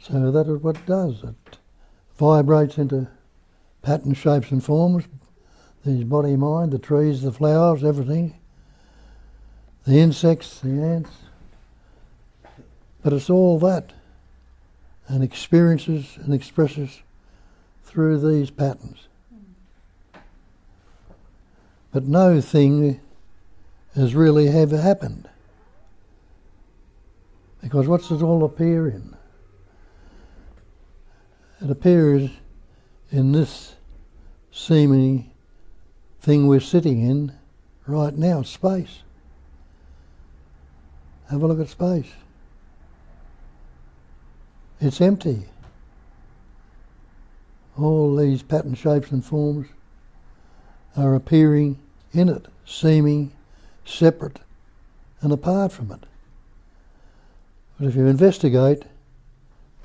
So that is what it does. It vibrates into patterns, shapes and forms, these body, mind, the trees, the flowers, everything, the insects, the ants. But it's all that, and experiences and expresses through these patterns. But no thing has really ever happened. Because what's it all appear in? It appears in this seeming thing we're sitting in right now, space. Have a look at space. It's empty. All these pattern shapes and forms are appearing in it, seeming separate and apart from it. But if you investigate,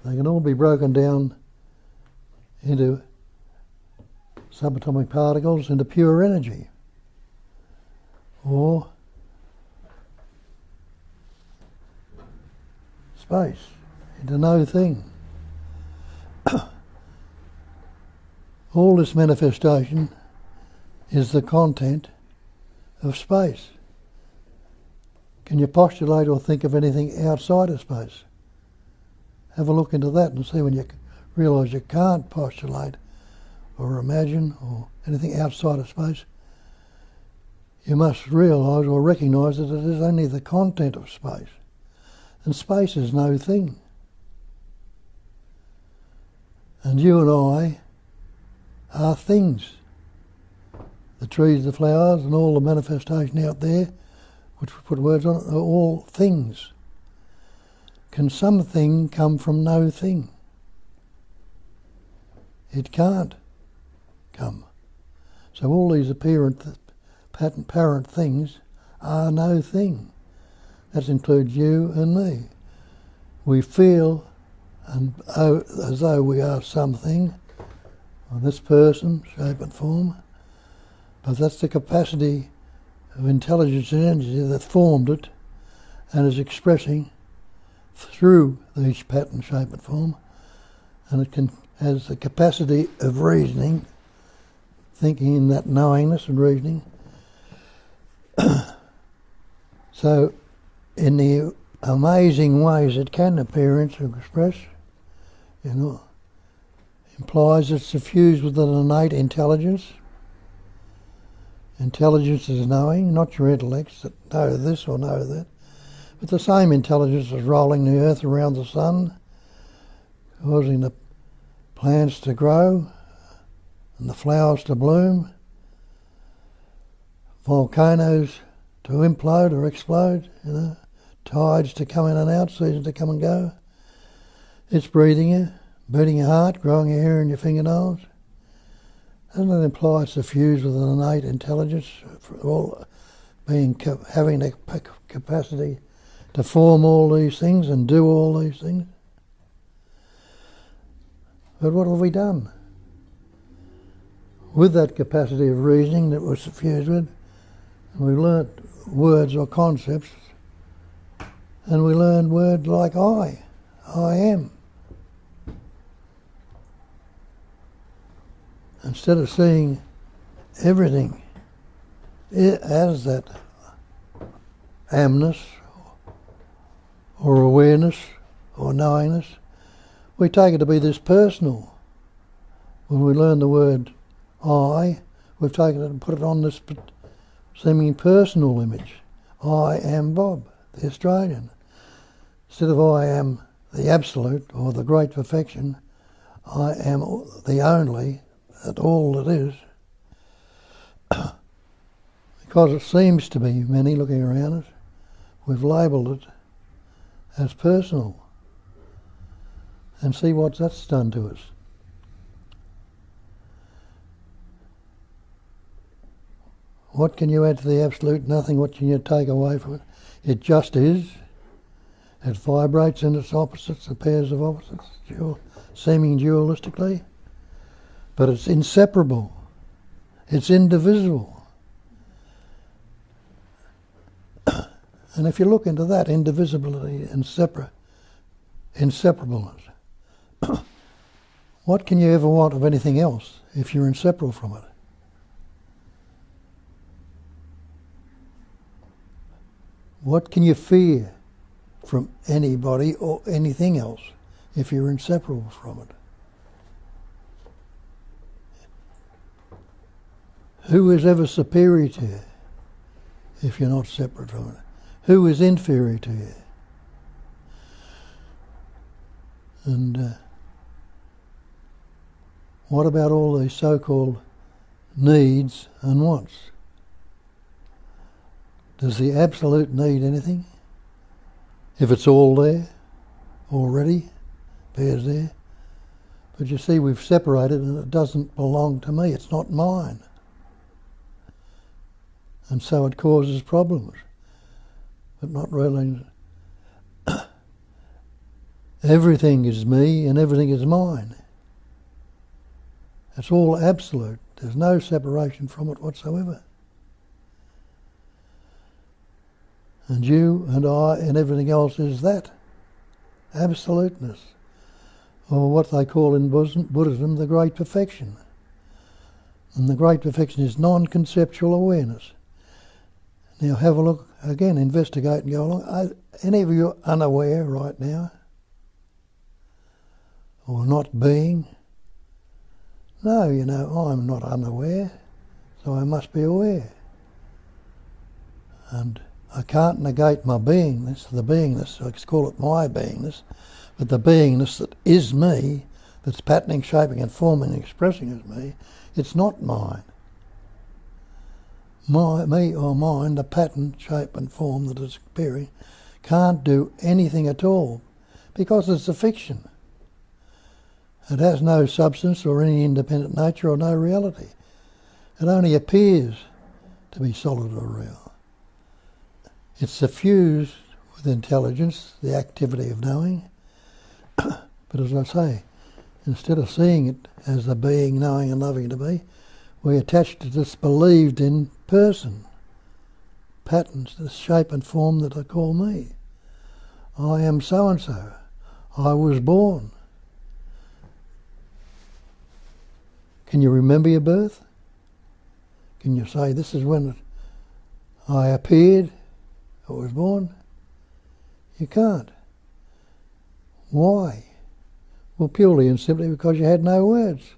they can all be broken down into subatomic particles, into pure energy, or space, into no thing. All this manifestation is the content of space. Can you postulate or think of anything outside of space? Have a look into that and see when you realise you can't postulate or imagine or anything outside of space. You must realise or recognise that it is only the content of space. And space is no thing. And you and I are things. The trees, the flowers, and all the manifestation out there, which we put words on, are all things. Can something come from no thing? It can't come. So all these apparent things are no thing. That includes you and me. We feel as though we are something, or this person, shape and form, but that's the capacity of intelligence and energy that formed it and is expressing through each pattern, shape and form, and it has the capacity of reasoning, thinking in that knowingness and reasoning. So in the amazing ways it can appear and express, implies it's suffused with an innate intelligence. Intelligence is knowing, not your intellects that know this or know that, but the same intelligence is rolling the earth around the sun, causing the plants to grow and the flowers to bloom, volcanoes to implode or explode, tides to come in and out, seasons to come and go. It's breathing you, beating your heart, growing your hair in your fingernails. Doesn't it imply it's suffused with an innate intelligence, for all having the capacity to form all these things and do all these things? But what have we done? With that capacity of reasoning that we're suffused with, we learnt words or concepts, and we learned words like I am. Instead of seeing everything as that amness or awareness or knowingness, we take it to be this personal. When we learn the word I, we've taken it and put it on this seeming personal image. I am Bob, the Australian. Instead of I am the absolute or the great perfection, I am the only, that all that is. Because it seems to be many looking around us, we've labelled it as personal. And see what that's done to us. What can you add to the absolute? Nothing. What can you take away from it? It just is. It vibrates in its opposites, the pairs of opposites, seeming dualistically. But it's inseparable. It's indivisible. And if you look into that indivisibility and inseparableness, What can you ever want of anything else if you're inseparable from it? What can you fear from anybody or anything else if you're inseparable from it? Who is ever superior to you if you're not separate from it? Who is inferior to you? And what about all these so-called needs and wants? Does the absolute need anything? If it's all there, already, appears there. But you see, we've separated and it doesn't belong to me, it's not mine. And so it causes problems. But not really. Everything is me and everything is mine. It's all absolute. There's no separation from it whatsoever. And you and I and everything else is that. Absoluteness. Or what they call in Buddhism the great perfection. And the great perfection is non-conceptual awareness. Now have a look again, investigate and go along. Are any of you unaware right now? Or not being? No, you know, I'm not unaware, so I must be aware. And I can't negate my beingness, the beingness, I could call it my beingness, but the beingness that is me, that's patterning, shaping and forming and expressing as me, it's not mine. Me or mine, the pattern, shape and form that is appearing, can't do anything at all because it's a fiction. It has no substance or any independent nature or no reality. It only appears to be solid or real. It's suffused with intelligence, the activity of knowing. But as I say, instead of seeing it as the being, knowing and loving to be, we attach to this believed in person, patterns, this shape and form that I call me. I am so-and-so. I was born. Can you remember your birth? Can you say, this is when I appeared, I was born? You can't. Why? Well, purely and simply because you had no words.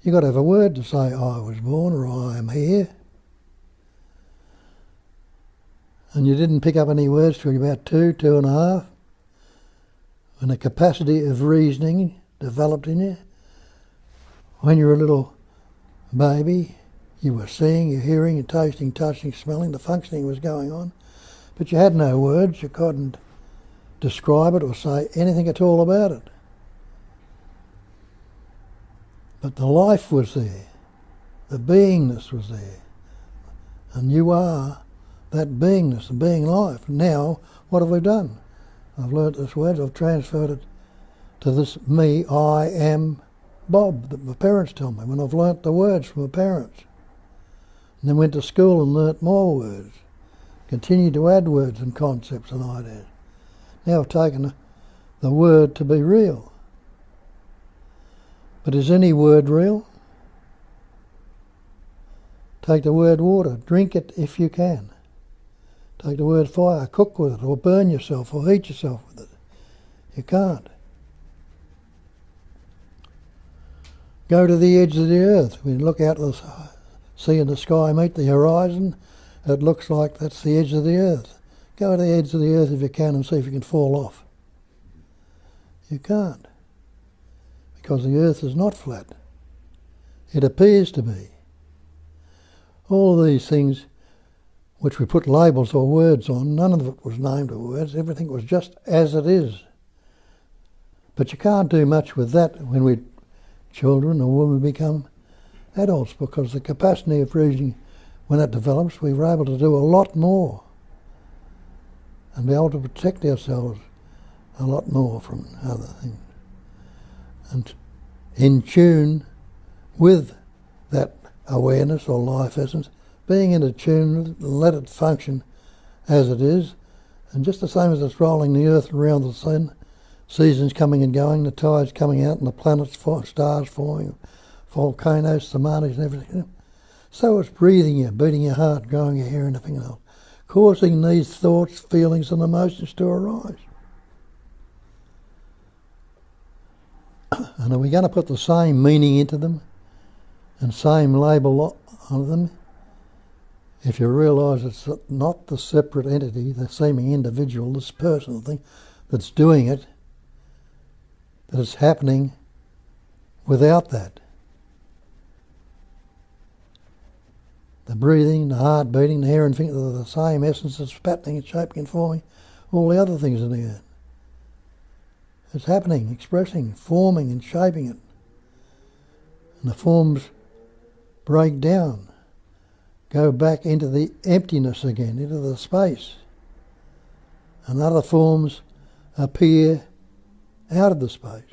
You've got to have a word to say, I was born or I am here. And you didn't pick up any words till you're about 2.5, when the capacity of reasoning developed in you. When you were a little baby, you were seeing, you're hearing, you're tasting, touching, smelling, the functioning was going on, but you had no words, you couldn't describe it or say anything at all about it. But the life was there, the beingness was there, and you are that beingness, the being life. Now, what have we done? I've learnt this word, I've transferred it to this me, I am Bob, that my parents tell me, when I've learnt the words from my parents. And then went to school and learnt more words. Continued to add words and concepts and ideas. Now I've taken the word to be real. But is any word real? Take the word water, drink it if you can. Take the word fire, cook with it, or burn yourself, or heat yourself with it. You can't. Go to the edge of the earth. We look out the sea and the sky, meet the horizon. It looks like that's the edge of the earth. Go to the edge of the earth if you can and see if you can fall off. You can't. Because the earth is not flat. It appears to be. All of these things which we put labels or words on, none of it was named or words. Everything was just as it is. But you can't do much with that when we're children or when we become adults, because the capacity of reasoning, when it develops, we were able to do a lot more and be able to protect ourselves a lot more from other things. And in tune with that awareness or life essence, being in a tune, let it function as it is, and just the same as it's rolling the earth around the sun, seasons coming and going, the tides coming out, and the planets, stars forming, volcanoes, tsunamis and everything. So it's breathing you, beating your heart, growing your hair and everything else, causing these thoughts, feelings and emotions to arise. And are we going to put the same meaning into them and same label on them if you realise it's not the separate entity, the seeming individual, this personal thing that's doing it, that it's happening without that? The breathing, the heart beating, the hair and fingers are the same essence that's patterning and shaping and forming all the other things in the earth. It's happening, expressing, forming and shaping it. And the forms break down, go back into the emptiness again, into the space. And other forms appear out of the space.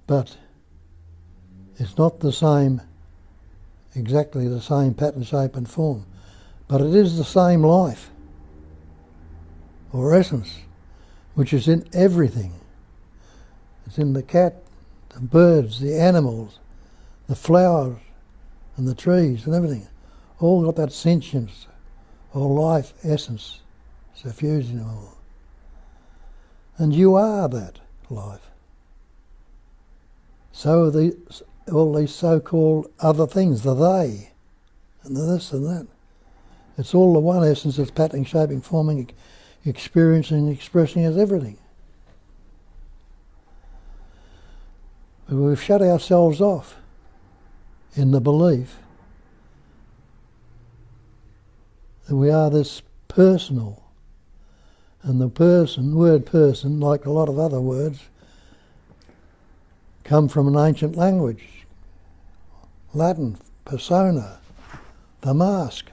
But it's not the same, exactly the same pattern, shape and form. But it is the same life, or essence, which is in everything. It's in the cat, the birds, the animals, the flowers and the trees and everything. All got that sentience or life essence suffused in them all. And you are that life. So are all these so-called other things, the they, and the this and that. It's all the one essence that's patterning, shaping, forming, experiencing, expressing as everything. But we've shut ourselves off in the belief that we are this personal. And the person, word person, like a lot of other words, come from an ancient language. Latin, persona, the mask.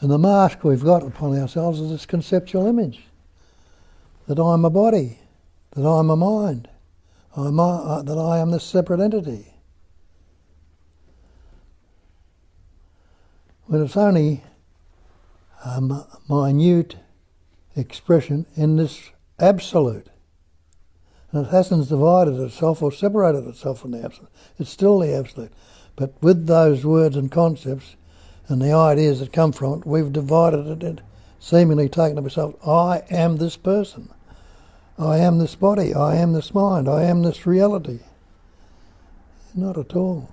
And the mask we've got upon ourselves is this conceptual image, that I'm a body, that I'm a mind, that I am this separate entity. When it's only a minute expression in this absolute. And it hasn't divided itself or separated itself from the absolute. It's still the absolute. But with those words and concepts and the ideas that come from it, we've divided it and seemingly taken to ourselves, I am this person. I am this body. I am this mind. I am this reality. Not at all.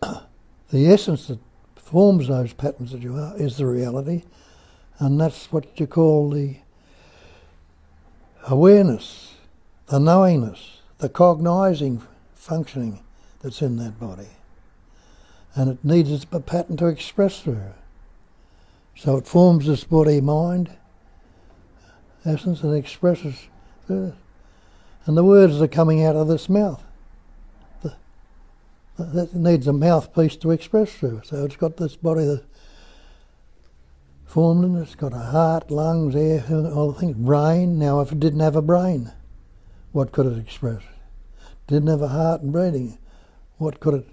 The essence that forms those patterns that you are is the reality, and that's what you call the awareness, the knowingness, the cognizing functioning that's in that body. And it needs a pattern to express through. So it forms this body-mind essence and expresses through it. And the words that are coming out of this mouth, that needs a mouthpiece to express through. So it's got this body that formed in it. It's got a heart, lungs, air, all the things. Brain. Now, if it didn't have a brain, what could it express? Didn't have a heart and breathing. What could it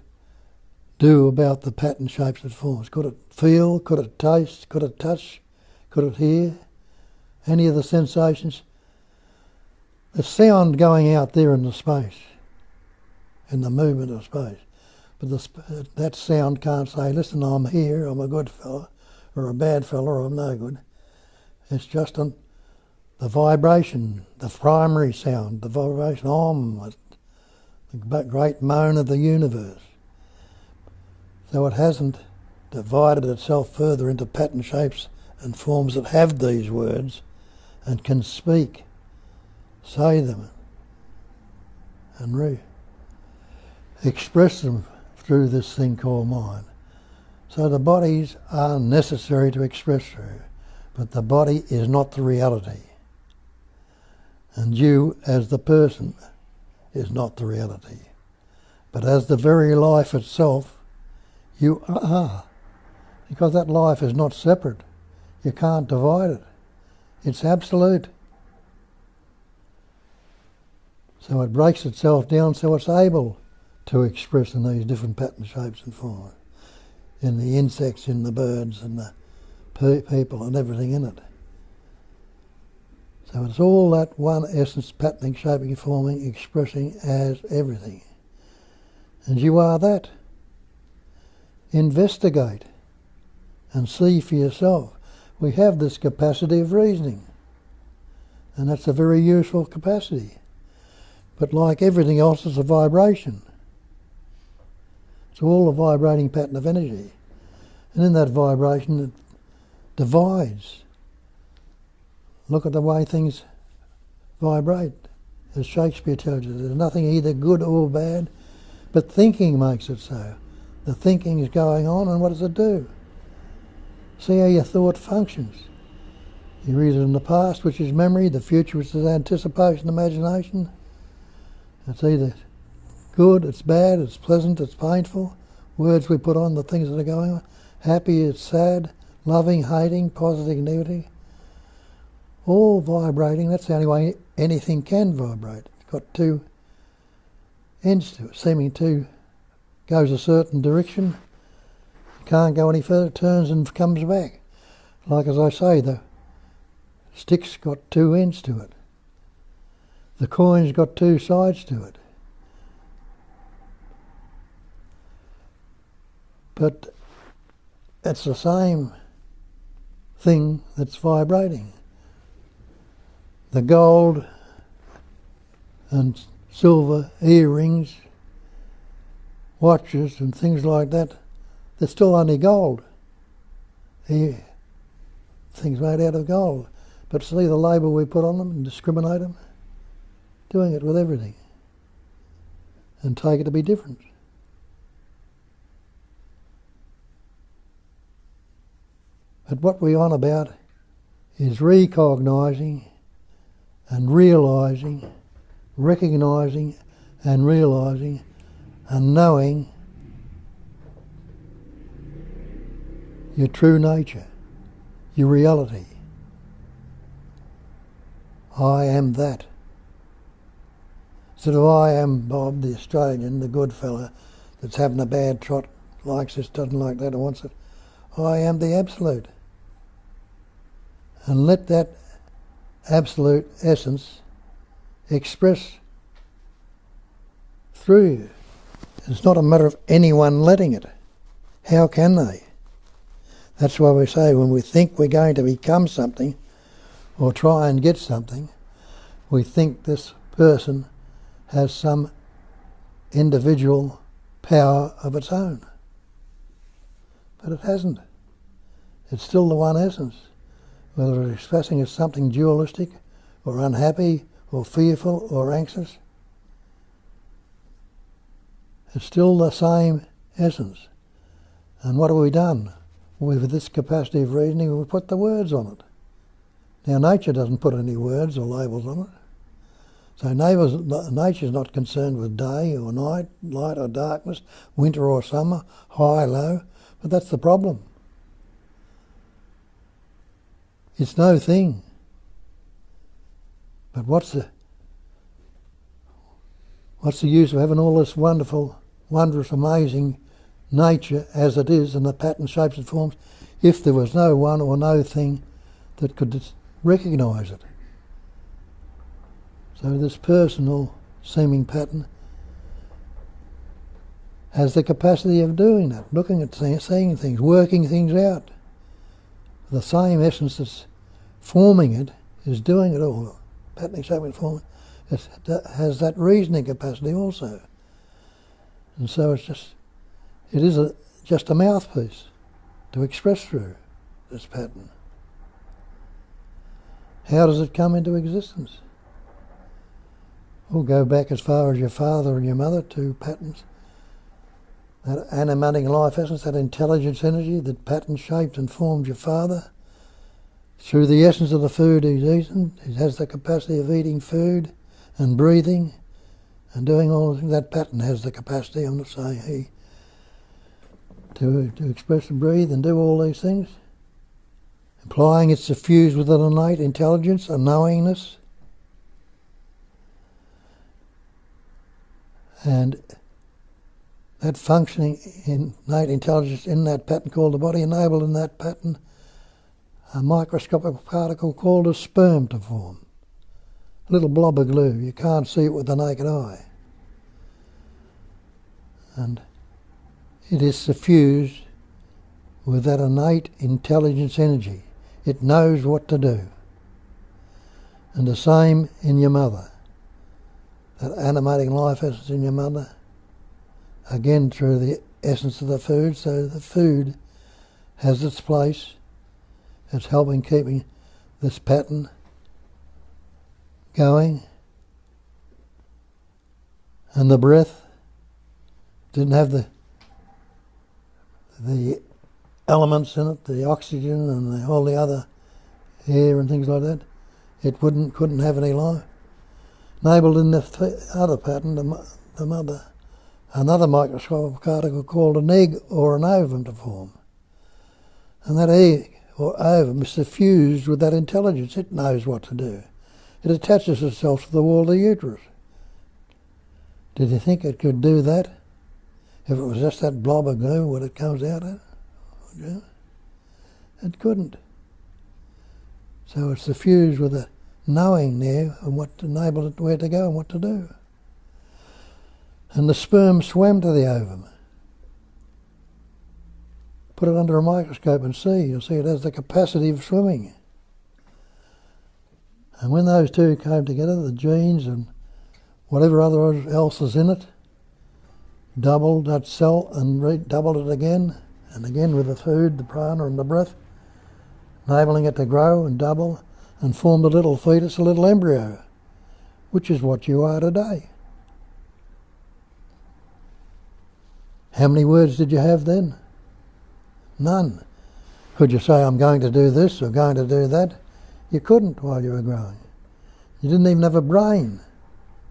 do about the pattern shapes it forms? Could it feel? Could it taste? Could it touch? Could it hear? Any of the sensations? The sound going out there in the space, in the movement of space. But that sound can't say, listen, I'm here, I'm a good fella, or a bad fella, or I'm no good. It's just the vibration, the primary sound, the vibration, the great moan of the universe. So it hasn't divided itself further into pattern shapes and forms that have these words and can speak, say them, and express them through this thing called mind. So the bodies are necessary to express through, but the body is not the reality. And you, as the person, is not the reality. But as the very life itself, you are. Because that life is not separate. You can't divide it. It's absolute. So it breaks itself down so it's able to express in these different pattern shapes and forms. In the insects, in the birds, and the people and everything in it. So it's all that one essence, patterning, shaping, forming, expressing as everything. And you are that. Investigate and see for yourself. We have this capacity of reasoning, and that's a very useful capacity. But like everything else, it's a vibration. It's all a vibrating pattern of energy. And in that vibration, it divides. Look at the way things vibrate. As Shakespeare tells you, there's nothing either good or bad, but thinking makes it so. The thinking is going on, and what does it do? See how your thought functions. You read it in the past, which is memory, the future, which is anticipation, imagination. It's either good, it's bad, it's pleasant, it's painful. Words we put on the things that are going on. Happy, it's sad, loving, hating, positive, negative. All vibrating. That's the only way anything can vibrate. It's got two ends to it, seeming to goes a certain direction, can't go any further, turns and comes back. Like as I say, the stick's got two ends to it. The coin's got two sides to it. But it's the same thing that's vibrating. The gold and silver earrings, watches and things like that, they're still only gold. Things made out of gold. But see the label we put on them and discriminate them? Doing it with everything. And take it to be different. But what we're on about is recognising and realising, recognising and realising and knowing your true nature, your reality. I am that. Instead of I am Bob, the Australian, the good fella that's having a bad trot, likes this, doesn't like that, and wants it. I am the Absolute. And let that absolute essence express through you. It's not a matter of anyone letting it. How can they? That's why we say when we think we're going to become something or try and get something, we think this person has some individual power of its own. But it hasn't. It's still the one essence. Whether it's expressing as something dualistic or unhappy or fearful or anxious, it's still the same essence. And what have we done? With this capacity of reasoning, we put the words on it. Now nature doesn't put any words or labels on it. So nature's not concerned with day or night, light or darkness, winter or summer, high, low, but that's the problem. It's no thing. But what's the use of having all this wonderful, wondrous, amazing nature as it is, and the pattern, shapes and forms, if there was no one or no thing that could recognise it? So this personal seeming pattern has the capacity of doing that, looking at things, seeing things, working things out. The same essence that's forming it is doing it all. Patterning, shaping and forming has that reasoning capacity also. And so it is just a mouthpiece to express through this pattern. How does it come into existence? We'll go back as far as your father and your mother, two patterns. That animating life essence, that intelligence energy that patterned, shaped and formed your father. Through the essence of the food he's eaten, he has the capacity of eating food and breathing and doing all that. Pattern has the capacity, I'm not saying he, to express and breathe and do all these things. Implying it's suffused with an innate intelligence, a knowingness. And that functioning innate intelligence in that pattern called the body enabled in that pattern a microscopic particle called a sperm to form. little blob of glue. You can't see it with the naked eye. And it is suffused with that innate intelligence energy. It knows what to do. And the same in your mother. That animating life essence in your mother, again through the essence of the food. So the food has its place. It's helping keeping this pattern going. And the breath didn't have the elements in it, the oxygen and all the other air and things like that. It couldn't have any life. Enabled in the other pattern, the mother, another microscopic particle called an egg or an ovum to form. And that egg or ovum is suffused with that intelligence. It knows what to do. It attaches itself to the wall of the uterus. Did you think it could do that? If it was just that blob of glue, what it comes out at? Yeah. It couldn't. So it's suffused with a knowing there and what enabled it where to go and what to do. And the sperm swam to the ovum. Put it under a microscope and see. You'll see it has the capacity of swimming. And when those two came together, the genes and whatever other else is in it, doubled that cell and doubled it again and again with the food, the prana and the breath, enabling it to grow and double and form a little fetus, a little embryo, which is what you are today. How many words did you have then? None. Could you say, I'm going to do this or going to do that? You couldn't while you were growing. You didn't even have a brain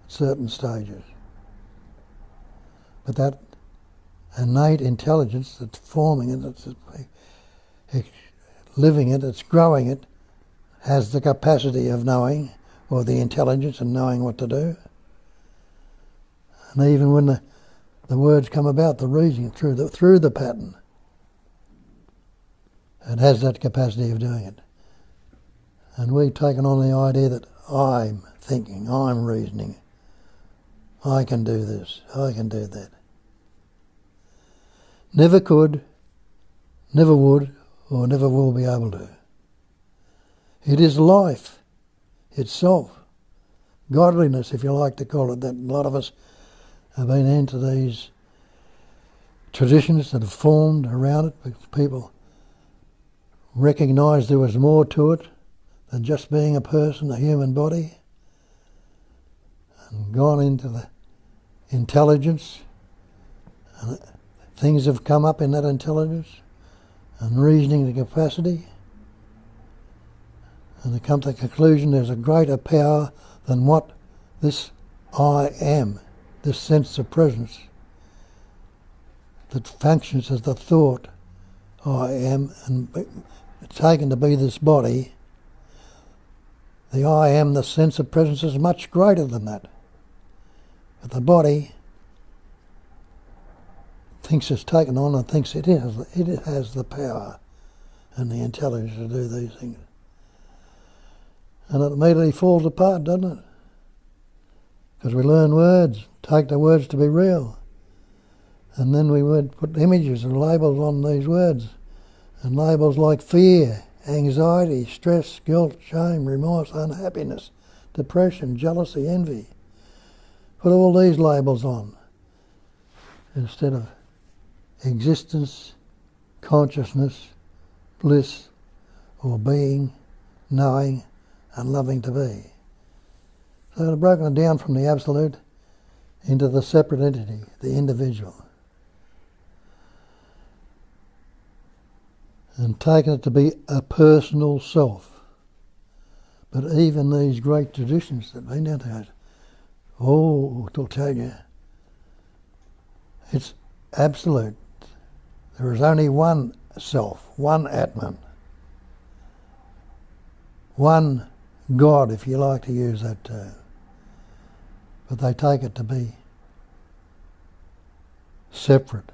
at certain stages. But that innate intelligence that's forming it, it's living it, it's growing it, has the capacity of knowing, or the intelligence and knowing what to do. And even when the words come about, the reasoning through the pattern, it has that capacity of doing it. And we've taken on the idea that I'm thinking, I'm reasoning, I can do this, I can do that. Never could, never would, or never will be able to. It is life itself, godliness, if you like to call it that. A lot of us have been into these traditions that have formed around it because people recognised there was more to it than just being a person, a human body, and gone into the intelligence. And things have come up in that intelligence and reasoning the capacity. And they come to the conclusion there's a greater power than what this I am, this sense of presence that functions as the thought I am and taken to be this body. The I am, the sense of presence, is much greater than that. But the body thinks it's taken on and thinks it has the power and the intelligence to do these things. And it immediately falls apart, doesn't it? Because we learn words, take the words to be real. And then we would put images and labels on these words. And labels like fear, anxiety, stress, guilt, shame, remorse, unhappiness, depression, jealousy, envy. Put all these labels on instead of existence, consciousness, bliss, or being, knowing, and loving to be. So they've broken it down from the absolute into the separate entity, the individual. And taken it to be a personal self. But even these great traditions that have been down there, will tell you, it's absolute. There is only one self, one Atman, one God, if you like to use that term. But they take it to be separate,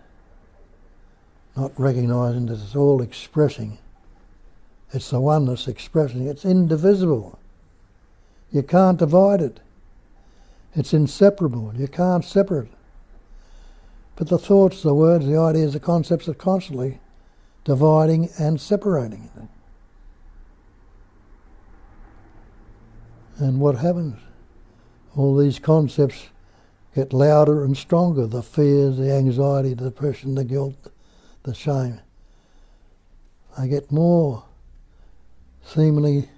not recognising that it's all expressing. It's the oneness expressing. It's indivisible. You can't divide it. It's inseparable. You can't separate it. But the thoughts, the words, the ideas, the concepts are constantly dividing and separating it. And what happens? All these concepts get louder and stronger. The fears, the anxiety, the depression, the guilt, the shame. They get more seemingly,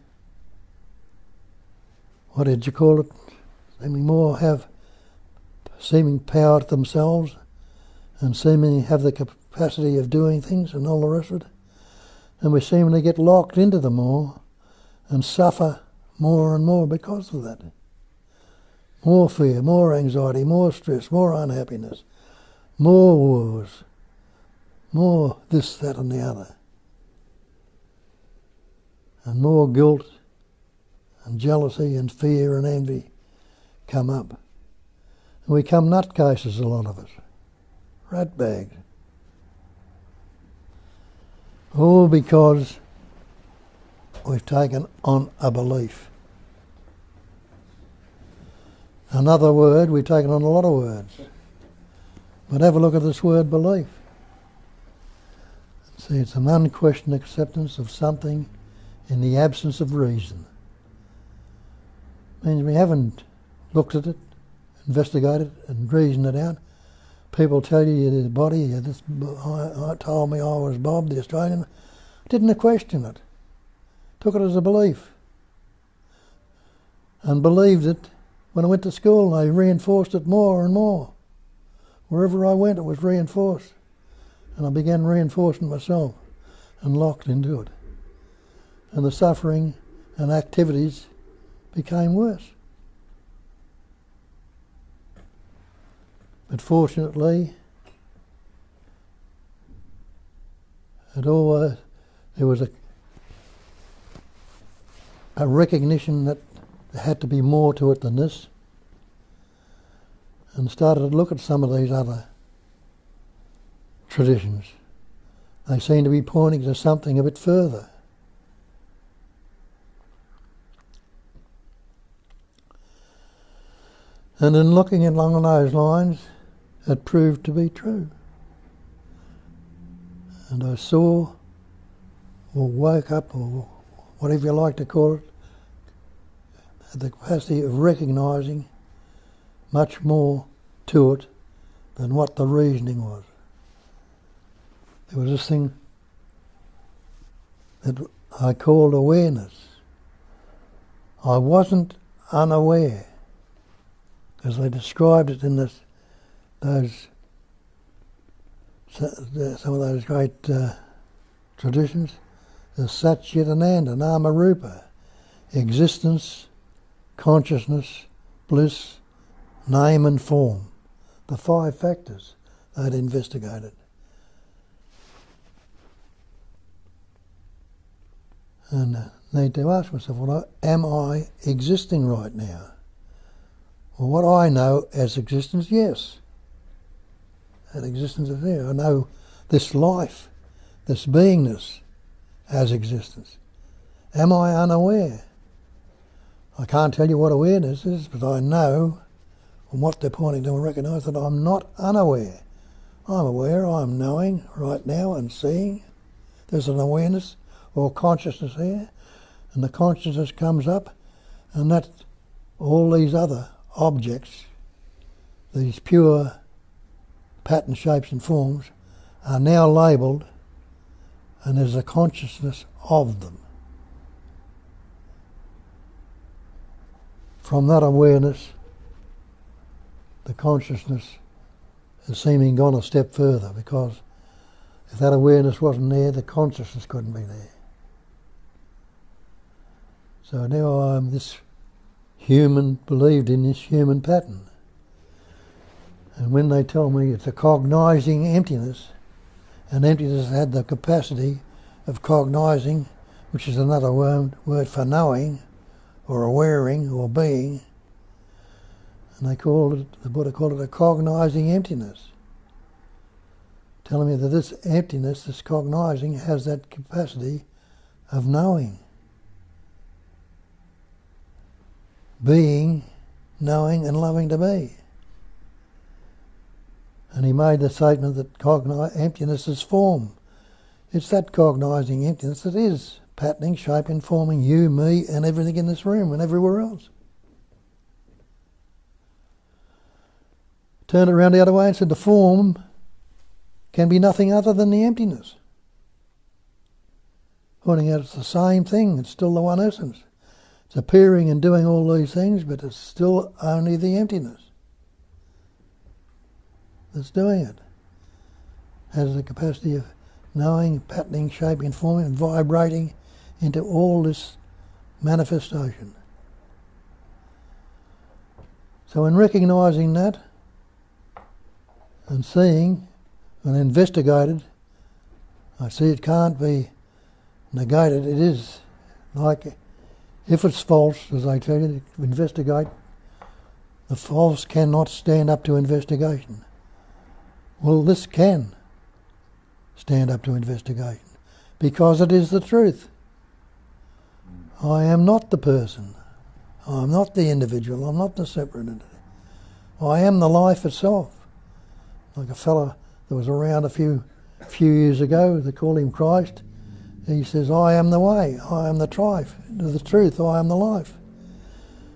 what did you call it? Seemingly more have seeming power to themselves and seemingly have the capacity of doing things and all the rest of it. And we seemingly get locked into them more and suffer more and more because of that. More fear, more anxiety, more stress, more unhappiness, more wars, more this, that and the other. And more guilt and jealousy and fear and envy come up. And we come nutcases, a lot of us. Ratbags. All because we've taken on a belief. Another word, we've taken on a lot of words. But have a look at this word belief. See, it's an unquestioned acceptance of something in the absence of reason. Means we haven't looked at it, investigated it and reasoned it out. People tell you you're this body, you're this, I told me I was Bob, the Australian. Didn't question it. Took it as a belief. And believed it. When I went to school, they reinforced it more and more. Wherever I went, it was reinforced. And I began reinforcing myself and locked into it. And the suffering and activities became worse. But fortunately, there was a recognition that there had to be more to it than this, and started to look at some of these other traditions. They seem to be pointing to something a bit further. And in looking along those lines, it proved to be true. And I saw, or woke up, or whatever you like to call it, had the capacity of recognising much more to it than what the reasoning was. There was this thing that I called awareness. I wasn't unaware, as they described it in some of those great traditions. There's Satchitananda, Nama Rupa, existence, consciousness, bliss, name and form. The 5 factors they'd investigated. And I need to ask myself, well, am I existing right now? Well, what I know as existence, yes. That existence is there. I know this life, this beingness as existence. Am I unaware? I can't tell you what awareness is, but I know from what they're pointing to and recognise that I'm not unaware. I'm aware, I'm knowing right now and seeing. There's an awareness or consciousness there, and the consciousness comes up, and that all these other objects, these pure pattern shapes and forms, are now labelled, and there's a consciousness of them. From that awareness, the consciousness has seeming gone a step further, because if that awareness wasn't there, the consciousness couldn't be there. So now I'm this human, believed in this human pattern. And when they tell me it's a cognising emptiness, and emptiness had the capacity of cognising, which is another word for knowing, or awareing, or being, and the Buddha called it a cognising emptiness, telling me that this emptiness, this cognising, has that capacity of knowing. being, knowing and loving to be. And he made the statement that emptiness is form. It's that cognising emptiness that is patterning, shaping, forming you, me and everything in this room and everywhere else. Turned it around the other way and said the form can be nothing other than the emptiness. Pointing out it's the same thing, it's still the one essence. It's appearing and doing all these things, but it's still only the emptiness that's doing it. Has the capacity of knowing, patterning, shaping, forming and vibrating into all this manifestation. So in recognising that and seeing and investigated, I see it can't be negated. It is like, if it's false, as I tell you, investigate, the false cannot stand up to investigation. Well, this can stand up to investigation because it is the truth. I am not the person. I am not the individual. I'm not the separate entity. I am the life itself. Like a fellow that was around a few years ago, they call him Christ. He says, I am the way, I am the truth, I am the life.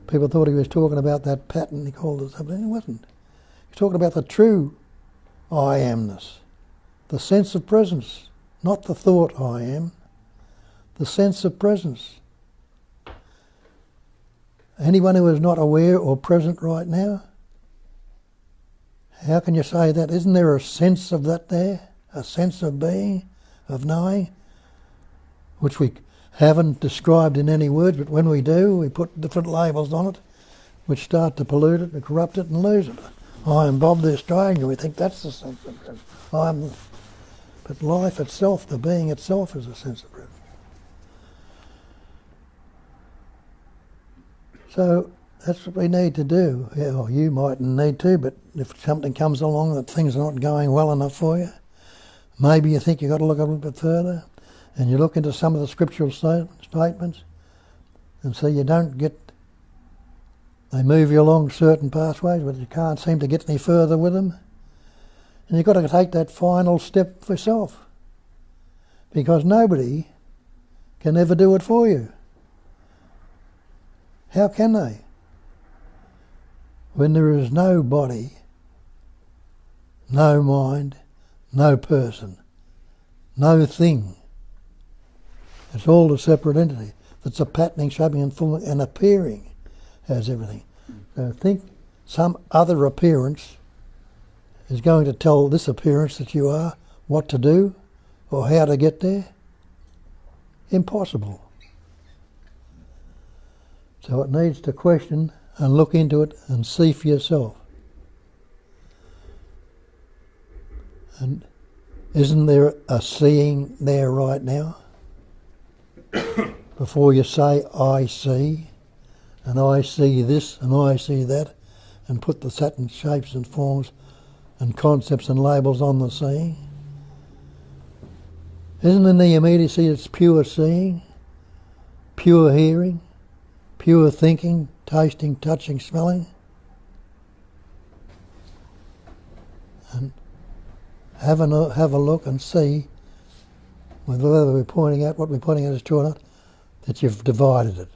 People thought he was talking about that pattern, he called it something. It wasn't. He's talking about the true I amness, the sense of presence, not the thought I am, the sense of presence. Anyone who is not aware or present right now, how can you say that? Isn't there a sense of that there? A sense of being, of knowing, which we haven't described in any words, but when we do, we put different labels on it, which start to pollute it, and corrupt it, and lose it. I am Bob the Australian, we think that's the sense of presence. But life itself, the being itself, is a sense of presence. So that's what we need to do. Yeah, well, you mightn't need to, but if something comes along that things are not going well enough for you, maybe you think you've got to look a little bit further, and you look into some of the scriptural statements and see you don't get, they move you along certain pathways, but you can't seem to get any further with them. And you've got to take that final step for yourself, because nobody can ever do it for you. How can they? When there is no body, no mind, no person, no thing. It's all a separate entity that's a patterning, shaping and forming and appearing as everything. So think some other appearance is going to tell this appearance that you are what to do or how to get there. Impossible. So it needs to question and look into it and see for yourself. And isn't there a seeing there right now? Before you say, I see, and I see this, and I see that, and put the certain shapes and forms and concepts and labels on the seeing. Isn't in the immediacy it's pure seeing, pure hearing, pure thinking, tasting, touching, smelling? And have a look and see whether we're pointing out what we're pointing out is true or not, that you've divided it,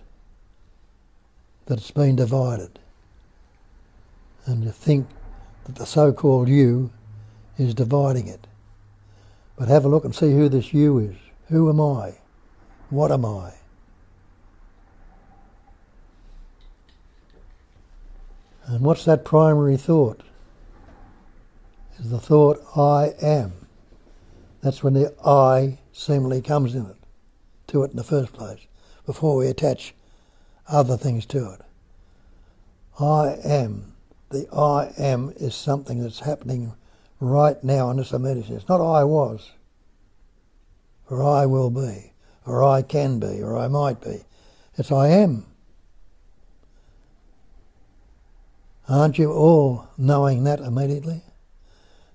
that it's been divided. And you think that the so-called you is dividing it. But have a look and see who this you is. Who am I? What am I? And what's that primary thought? Is the thought I am. That's when the I seemingly comes in it, to it in the first place, before we attach other things to it. I am. The I am is something that's happening right now in this immediacy. It's not I was, or I will be, or I can be, or I might be. It's I am. Aren't you all knowing that immediately?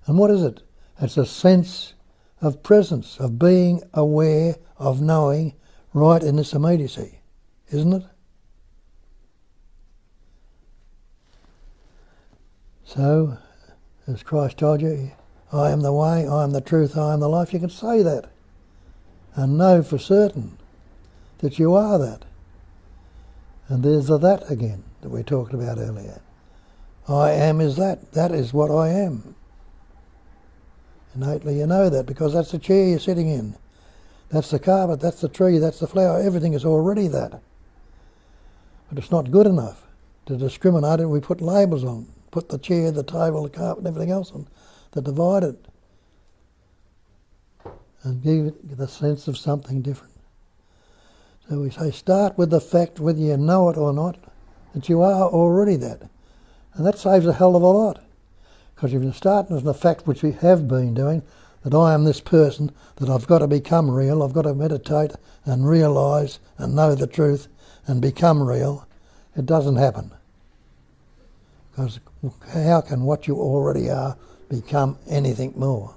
And what is it? It's a sense of presence, of being aware, of knowing right in this immediacy, isn't it? So, as Christ told you, I am the way, I am the truth, I am the life. You can say that and know for certain that you are that. And there's the that again that we talked about earlier. I am is that. That is what I am. Innately you know that because that's the chair you're sitting in. That's the carpet, that's the tree, that's the flower. Everything is already that. But it's not good enough to discriminate it. We put labels on. Put the chair, the table, the carpet and everything else on that divide it. And give it the sense of something different. So we say start with the fact, whether you know it or not, that you are already that. And that saves a hell of a lot. Because if you start with the fact, which we have been doing, that I am this person, that I've got to become real, I've got to meditate and realise and know the truth and become real, it doesn't happen. Because how can what you already are become anything more?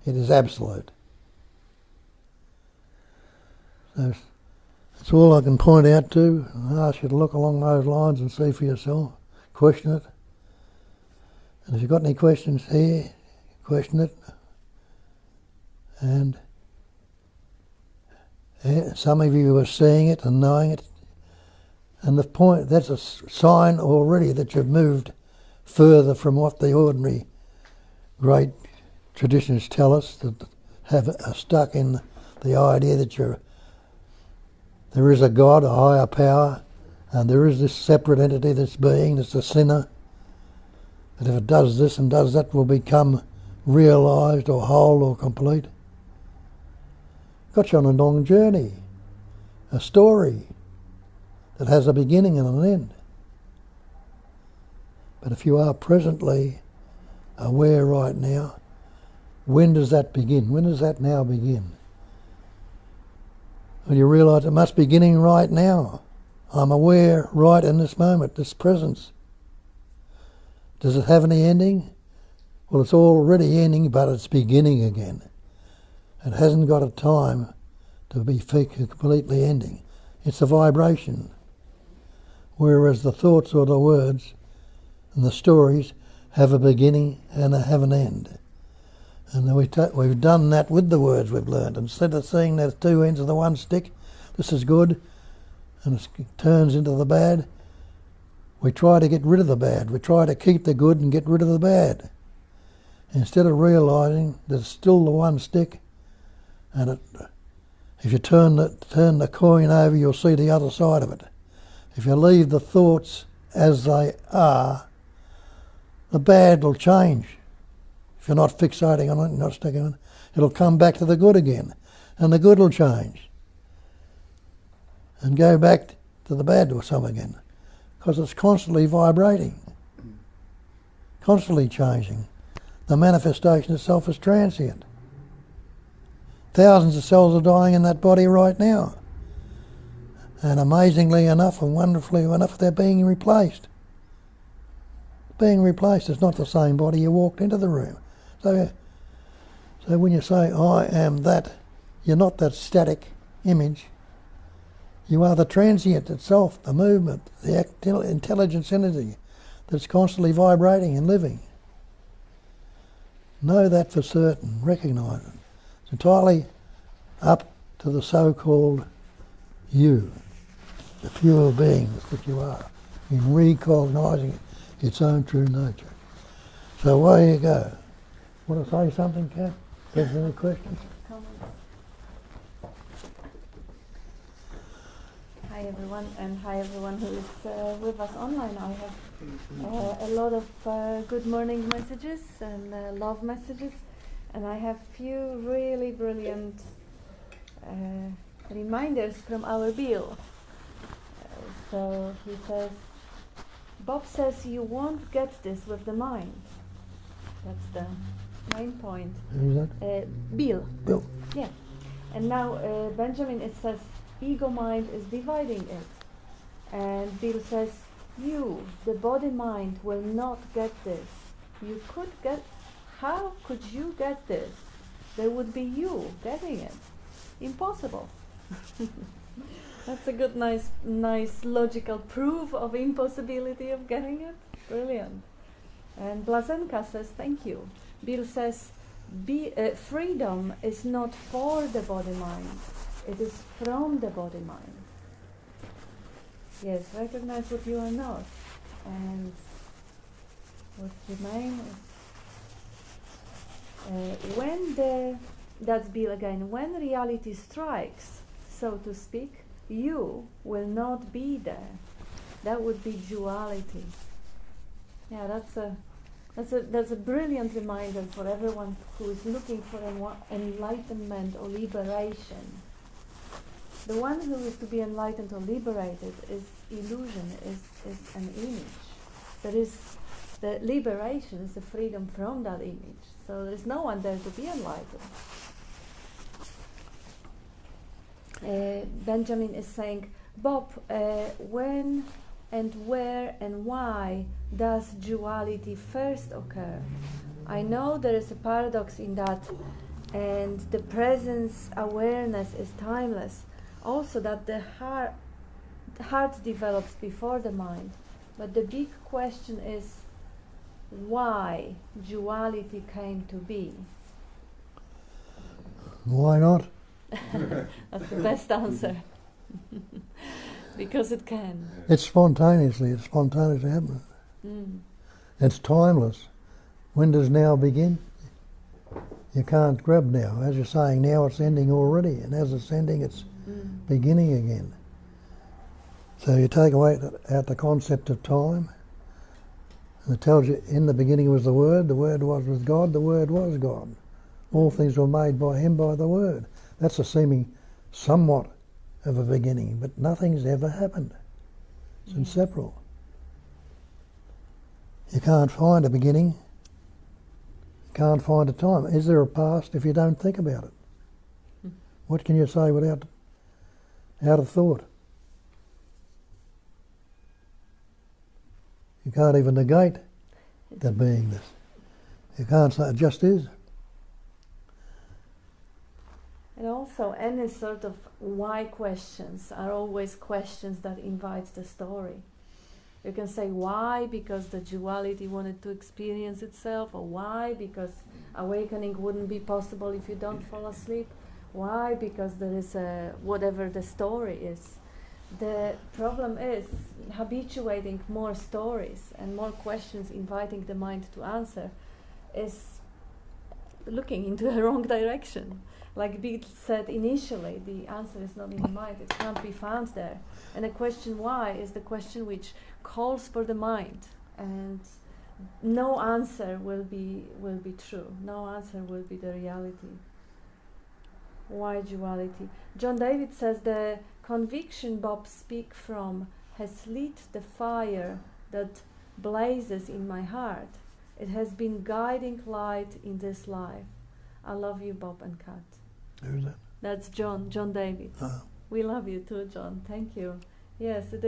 It is absolute. So that's all I can point out to. I ask you to look along those lines and see for yourself. Question it. And if you've got any questions here, question it. And some of you are seeing it and knowing it. And the point, that's a sign already that you've moved further from what the ordinary great traditions tell us, that are stuck in the idea that there is a God, a higher power, and there is this separate entity, this being, that's a sinner, that if it does this and does that will become realised or whole or complete. Got you on a long journey, a story that has a beginning and an end. But if you are presently aware right now, when does that begin? When does that now begin? When you realise it must be beginning right now. I'm aware right in this moment, this presence. Does it have any ending? Well, it's already ending, but it's beginning again. It hasn't got a time to be completely ending. It's a vibration. Whereas the thoughts or the words and the stories have a beginning and have an end. And we've done that with the words we've learned. Instead of seeing there's two ends of the one stick, this is good, and it turns into the bad, we try to get rid of the bad. We try to keep the good and get rid of the bad. Instead of realising that it's still the one stick, and if you turn the coin over, you'll see the other side of it. If you leave the thoughts as they are, the bad will change. If you're not fixating on it, not sticking on it, it'll come back to the good again. And the good will change. And go back to the bad or some again. Because it's constantly vibrating. Constantly changing. The manifestation itself is transient. Thousands of cells are dying in that body right now. And amazingly enough and wonderfully enough, they're being replaced. Being replaced. It's not the same body you walked into the room. So when you say, I am that, you're not that static image. You are the transient itself, the movement, the intelligence energy that's constantly vibrating and living. Know that for certain. Recognise it. It's entirely up to the so-called you, the pure beings that you are, in recognising its own true nature. So away you go. Want to say something, Kat? If there's any questions? Hi everyone, and hi everyone who is with us online. I have a lot of good morning messages and love messages, and I have few really brilliant reminders from our Bill. So he says, Bob says you won't get this with the mind. That's the main point. Who's that? Bill. Bill. Yeah. And now Benjamin, it says ego mind is dividing it. And Bill says, you, the body mind, will not get this. You could get, how could you get this? There would be you getting it. Impossible. That's a good, nice logical proof of impossibility of getting it. Brilliant. And Blazenka says, thank you. Bill says, freedom is not for the body-mind, it is from the body-mind. Yes, recognize what you are not. And what remains that's Bill again, when reality strikes, so to speak, you will not be there. That would be duality. Yeah, that's a brilliant reminder for everyone who is looking for enlightenment or liberation. The one who is to be enlightened or liberated is illusion, is an image. There is the liberation is the freedom from that image. So there is no one there to be enlightened. Benjamin is saying, Bob, when and where and why does duality first occur? I know there is a paradox in that, and the presence awareness is timeless. Also that the heart develops before the mind. But the big question is why duality came to be. Why not? That's the best answer. Because it can. It's spontaneously happening. Mm. It's timeless. When does now begin? You can't grab now. As you're saying, now it's ending already, and as it's ending, it's beginning again. So you take away out the concept of time, and it tells you in the beginning was the Word was with God, the Word was God. All things were made by Him, by the Word. That's a seeming somewhat of a beginning, but nothing's ever happened. It's inseparable. You can't find a beginning, you can't find a time. Is there a past if you don't think about it? What can you say without out of thought? You can't even negate the beingness. You can't say it just is. And also any sort of why questions are always questions that invite the story. You can say why because the duality wanted to experience itself, or why because awakening wouldn't be possible if you don't fall asleep, why because there is whatever the story is. The problem is habituating more stories and more questions, inviting the mind to answer, is looking into the wrong direction. Like Bill said initially, the answer is not in the mind, it can't be found there. And the question why is the question which calls for the mind, and no answer will be true. No answer will be the reality. Why duality? John David says the conviction Bob speak from has lit the fire that blazes in my heart. It has been guiding light in this life. I love you, Bob and Kat. Who's that? That's John David. Oh. We love you too, John. Thank you. Yes, it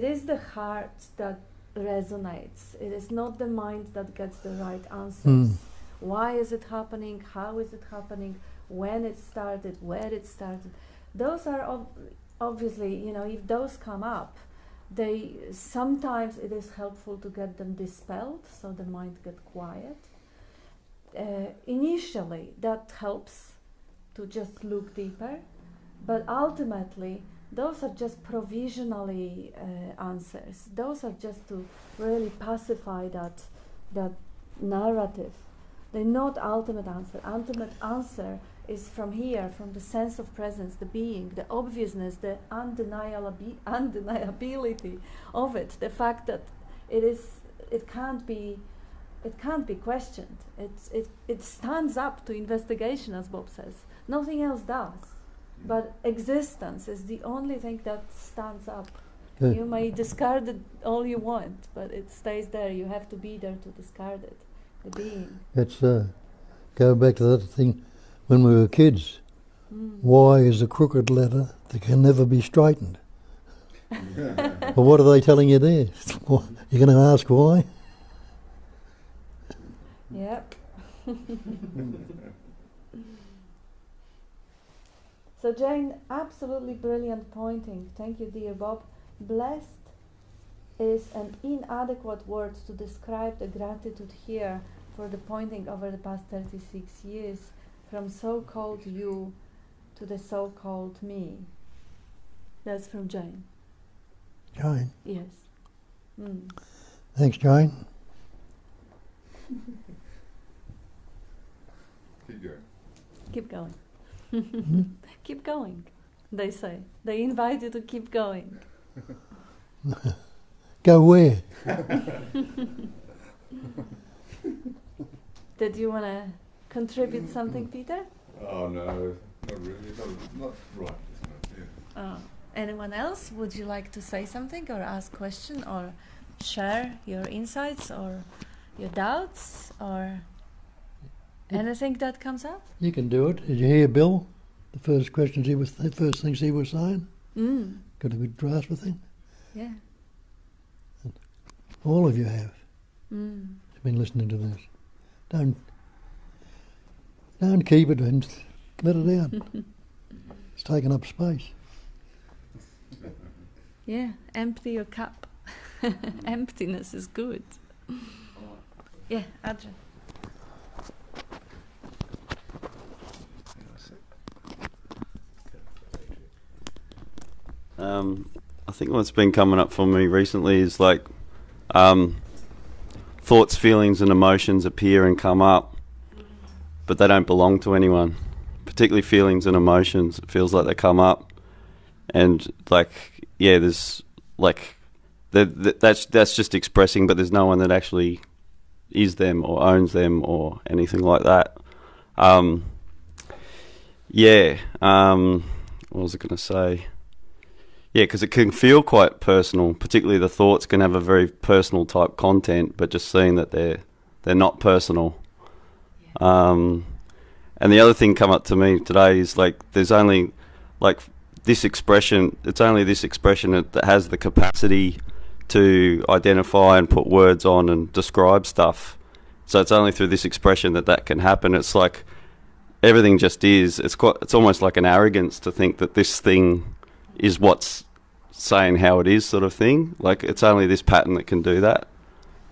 is the heart that resonates. It is not the mind that gets the right answers. Why is it happening? How is it happening? When it started? Where it started? Those are obviously, if those come up, sometimes it is helpful to get them dispelled so the mind gets quiet. Initially, that helps to just look deeper, but ultimately, those are just provisionally answers. Those are just to really pacify that narrative. They're not ultimate answer. Ultimate answer is from here, from the sense of presence, the being, the obviousness, the undeniability of it, the fact that it can't be questioned. It stands up to investigation, as Bob says. Nothing else does. But existence is the only thing that stands up. Good. You may discard it all you want, but it stays there. You have to be there to discard it. The being. It's go back to that thing when we were kids. Why is a crooked letter that can never be straightened? Well, what are they telling you there? You're going to ask why? Yep. So Jane, absolutely brilliant pointing. Thank you, dear Bob. Blessed is an inadequate word to describe the gratitude here for the pointing over the past 36 years from so-called you to the so-called me. That's from Jane. Jane. Yes. Mm. Thanks, Jane. Keep going. Keep going. Hmm? Keep going, they say. They invite you to keep going. Go where? Did you want to contribute something, Peter? Oh no, not really. Not right this minute. Yeah. Anyone else? Would you like to say something or ask a question or share your insights or your doubts or anything that comes up? You can do it. Did you hear Bill? The first things he was saying? Mm. Got a good grasp of things? Yeah. All of you have. Mm. Been listening to this. Don't keep it and let it out. It's taking up space. Yeah, empty your cup. Emptiness is good. Yeah, Adrian. I think what's been coming up for me recently is like thoughts, feelings and emotions appear and come up, but they don't belong to anyone, particularly feelings and emotions. It feels like they come up and like, yeah, there's like, that's just expressing, but there's no one that actually is them or owns them or anything like that. What was I going to say? Yeah, because it can feel quite personal, particularly the thoughts can have a very personal type content, but just seeing that they're not personal. Yeah. And the other thing come up to me today is like there's only like this expression, it's only this expression that has the capacity to identify and put words on and describe stuff. So it's only through this expression that can happen. It's like everything just is. It's almost like an arrogance to think that this thing is what's saying how it is, sort of thing. Like it's only this pattern that can do that.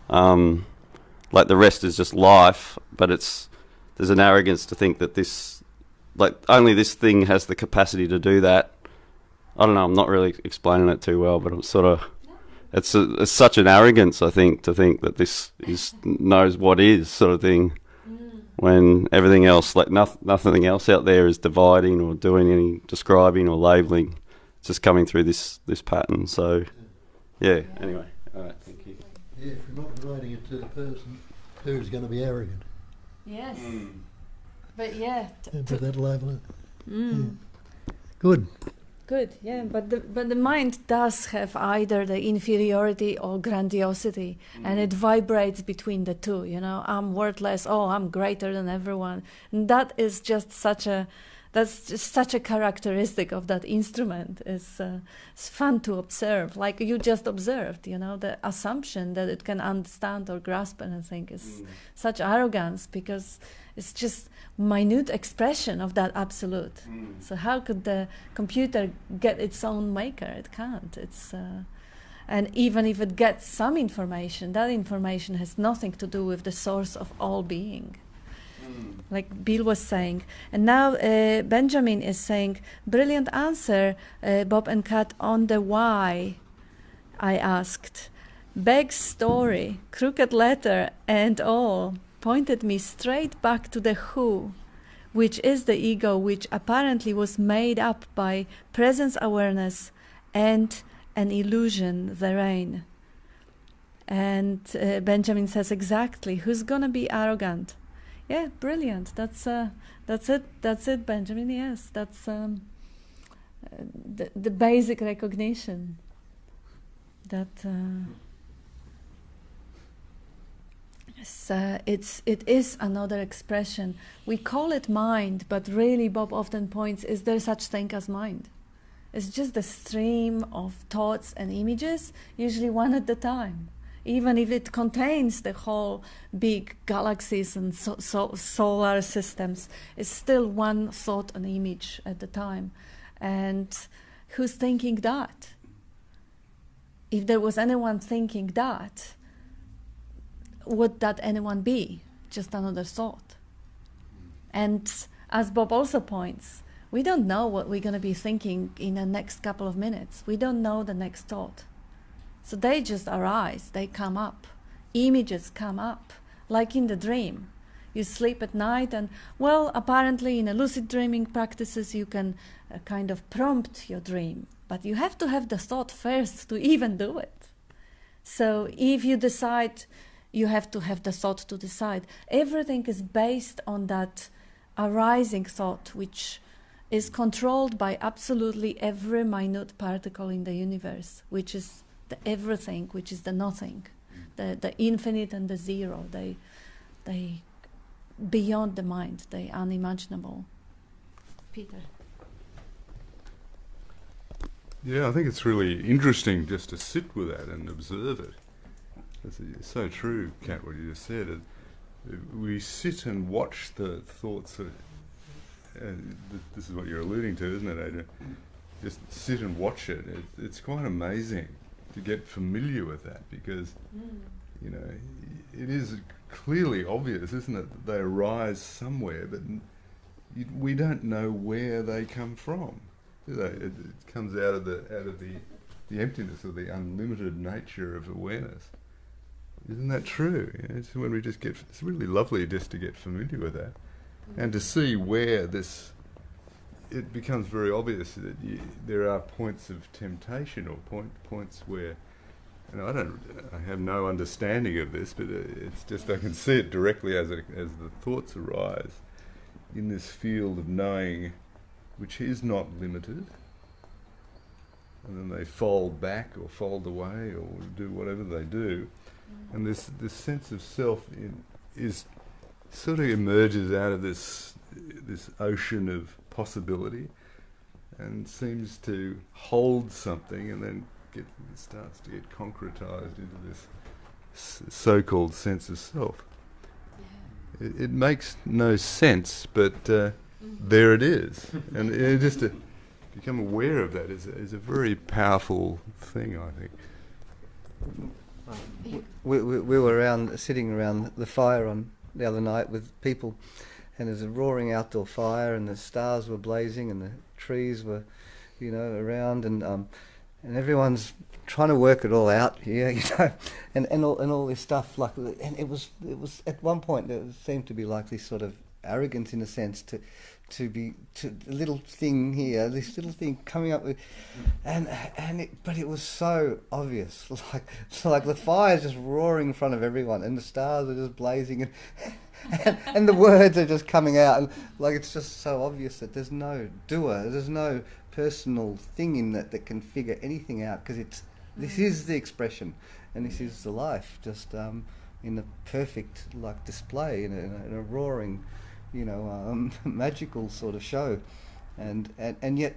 Like the rest is just life, but there's an arrogance to think that this, like only this thing has the capacity to do that. I don't know. I'm not really explaining it too well, but I'm sort of. It's such an arrogance, I think, to think that this knows what is, sort of thing. When everything else, like nothing else out there is dividing or doing any describing or labelling. It's just coming through this pattern. So, yeah, anyway. All right, thank you. Yeah, if you're not relating it to the person, who's going to be arrogant? Yes. But yeah. Put that label in. Yeah. Good. Good, yeah, but the mind does have either the inferiority or grandiosity, and it vibrates between the two. You know, I'm worthless. Oh, I'm greater than everyone. And that is just such a characteristic of that instrument. It's fun to observe, like you just observed. You know, the assumption that it can understand or grasp anything is such arrogance, because it's just minute expression of that absolute. So how could the computer get its own maker? It can't. It's and even if it gets some information, that information has nothing to do with the source of all being. Like Bill was saying. And now Benjamin is saying, brilliant answer, Bob and Kat, on the why I asked. Beg's story, crooked letter and all, pointed me straight back to the who, which is the ego, which apparently was made up by presence awareness and an illusion therein. And Benjamin says exactly, who's gonna be arrogant? Yeah, brilliant. That's it, Benjamin. Yes, that's the basic recognition that. It is another expression. We call it mind, but really Bob often points, is there such thing as mind? It's just a stream of thoughts and images, usually one at a time. Even if it contains the whole big galaxies and solar systems, it's still one thought and image at a time. And who's thinking that? if there was anyone thinking that, would that anyone be? Just another thought. And as Bob also points, we don't know what we're going to be thinking in the next couple of minutes. We don't know the next thought. So they just arise, they come up. Images come up, like in the dream. You sleep at night and, well, apparently in a lucid dreaming practices you can kind of prompt your dream. But you have to have the thought first to even do it. So if you decide, you have to have the thought to decide. Everything is based on that arising thought, which is controlled by absolutely every minute particle in the universe, which is the everything, which is the nothing, the infinite and the zero. They beyond the mind, they unimaginable. Peter. Yeah, I think it's really interesting just to sit with that and observe it. It's so true, Kat, what you just said. We sit and watch the thoughts. This is what you're alluding to, isn't it, Adrian? Just sit and watch it. It's quite amazing to get familiar with that, because, you know, it is clearly obvious, isn't it, that they arise somewhere, but we don't know where they come from. It comes out of the emptiness or the unlimited nature of awareness. Isn't that true? It's when we just get. It's really lovely just to get familiar with that, and to see where this. It becomes very obvious that there are points of temptation or points where, and I have no understanding of this, but it's just I can see it directly as the thoughts arise in this field of knowing, which is not limited, and then they fold back or fold away or do whatever they do, and this sense of self is sort of emerges out of this ocean of possibility, and seems to hold something, and then starts to get concretized into this so-called sense of self. It makes no sense, but there it is, and just to become aware of that is a very powerful thing, I think. We were sitting around the fire on the other night with people, and there's a roaring outdoor fire, and the stars were blazing, and the trees were, around, and everyone's trying to work it all out here, and all this stuff. Like, and it was at one point there seemed to be like this sort of arrogance in a sense to a little thing here, this little thing coming up with, but it was so obvious, like the fire's just roaring in front of everyone, and the stars are just blazing, and the words are just coming out, and like it's just so obvious that there's no doer, there's no personal thing in that can figure anything out, because this is the expression, and this is the life, just in a perfect display, in a roaring, magical sort of show, and yet,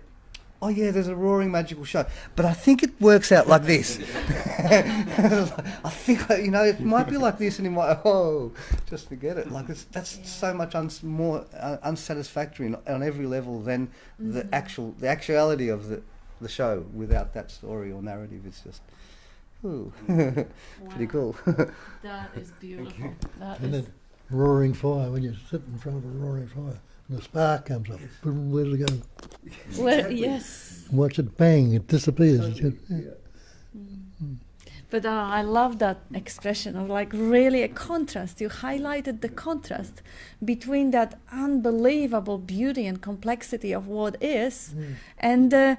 oh yeah, there's a roaring magical show, but I think it works out like this. I think it might be like this, and it might just forget it. Like that's so much more unsatisfactory on every level than the actuality of the show without that story or narrative. It's just pretty cool. That is beautiful. Roaring fire, when you sit in front of a roaring fire and the spark comes up, where's it go? Well, yes. Watch it bang, it disappears. But I love that expression of really a contrast. You highlighted the contrast between that unbelievable beauty and complexity of what is and the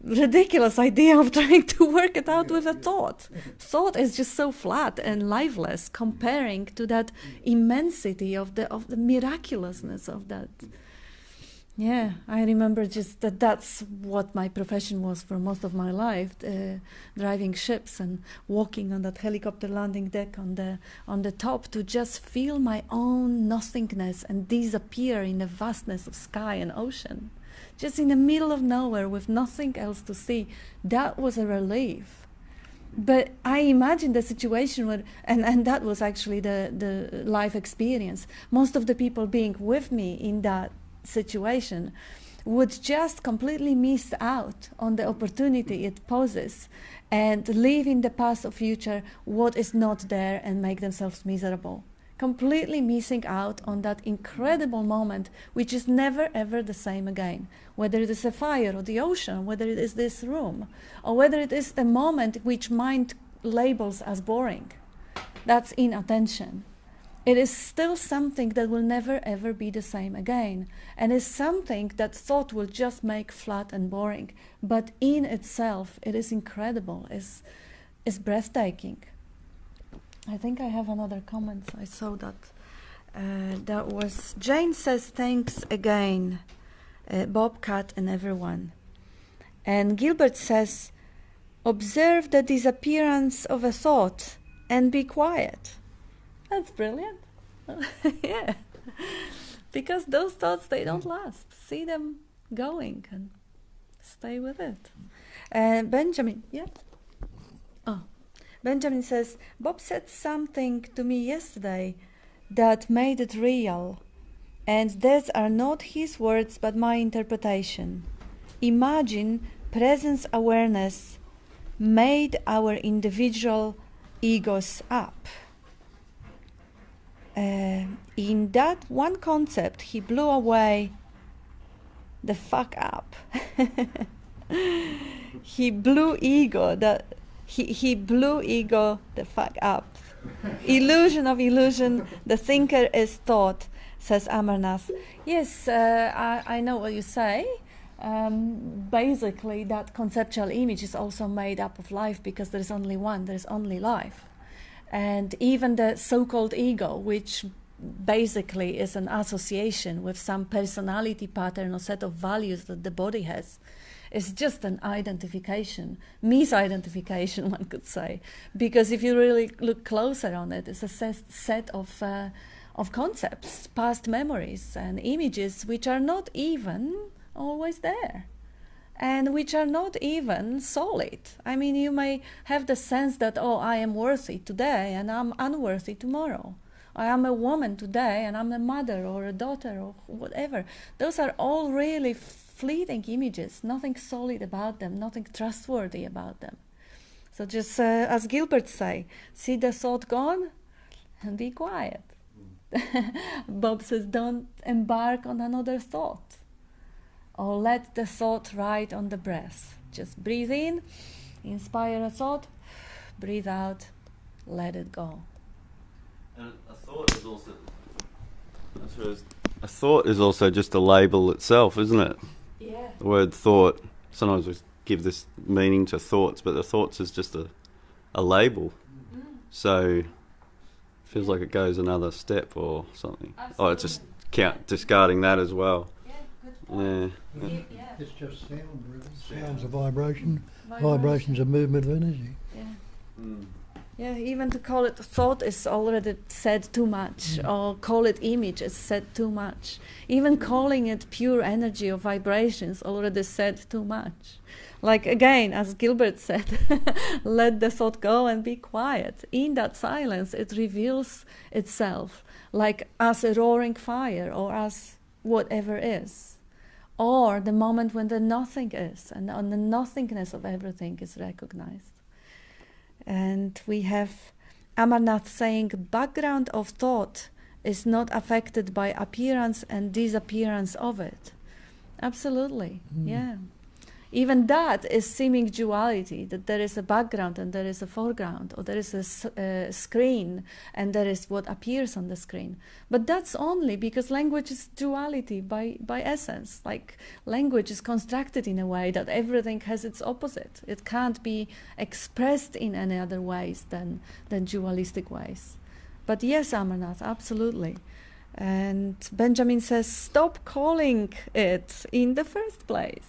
ridiculous idea of trying to work it out with a thought. Thought is just so flat and lifeless comparing to that immensity of the miraculousness of that. Yeah, I remember just that's what my profession was for most of my life, driving ships and walking on that helicopter landing deck on the top to just feel my own nothingness and disappear in the vastness of sky and ocean. Just in the middle of nowhere with nothing else to see. That was a relief. But I imagined the situation where, and that was actually the life experience. Most of the people being with me in that situation would just completely miss out on the opportunity it poses and live in the past or future what is not there and make themselves miserable. Completely missing out on that incredible moment, which is never ever the same again. Whether it is a fire or the ocean, whether it is this room, or whether it is the moment which mind labels as boring. That's inattention. It is still something that will never ever be the same again, and is something that thought will just make flat and boring. But in itself, it is incredible, is breathtaking. I think I have another comment. I saw that. That was Jane says thanks again, Bob, Kat, and everyone. And Gilbert says, observe the disappearance of a thought and be quiet. That's brilliant. Yeah. Because those thoughts, they don't last. See them going and stay with it. Benjamin, yeah? Oh. Benjamin says, Bob said something to me yesterday that made it real. And these are not his words, but my interpretation. Imagine presence awareness made our individual egos up. In that one concept, he blew away the fuck up. He blew ego the fuck up. Illusion of illusion, the thinker is thought, says Amarnath. Yes, I know what you say. Basically, that conceptual image is also made up of life, because there is only one, there is only life. And even the so-called ego, which basically is an association with some personality pattern or set of values that the body has, is just an identification, misidentification, one could say. Because if you really look closer on it, it's a set of concepts, past memories and images which are not even always there, and which are not even solid. I mean, you may have the sense that, oh, I am worthy today and I'm unworthy tomorrow. I am a woman today and I'm a mother or a daughter or whatever. Those are all really fleeting images, nothing solid about them, nothing trustworthy about them. So just as Gilbert say, see the thought gone and be quiet. Bob says, don't embark on another thought, or let the thought ride on the breath. Just breathe in, inspire a thought, breathe out, let it go. And a thought is also, I suppose, a thought is also just a label itself, isn't it? Yeah. The word thought, sometimes we give this meaning to thoughts, but the thoughts is just a label. Mm. So it feels like it goes another step or something. Absolutely. Oh, it's just discarding that as well. Yeah, good point. Yeah. It's just sound, really. Sound's a vibration. Vibration's a movement of energy. Yeah. Mm. Yeah, even to call it thought is already said too much, or call it image is said too much. Even calling it pure energy or vibrations already said too much. Like again, as Gilbert said, let the thought go and be quiet. In that silence, it reveals itself, like as a roaring fire or as whatever is. Or the moment when the nothing is, and the nothingness of everything is recognized. And we have Amarnath saying, background of thought is not affected by appearance and disappearance of it. Absolutely, yeah. Even that is seeming duality, that there is a background and there is a foreground, or there is a screen and there is what appears on the screen. But that's only because language is duality by essence. Like language is constructed in a way that everything has its opposite. It can't be expressed in any other ways than dualistic ways. But yes, Amarnath, absolutely. And Benjamin says, stop calling it in the first place.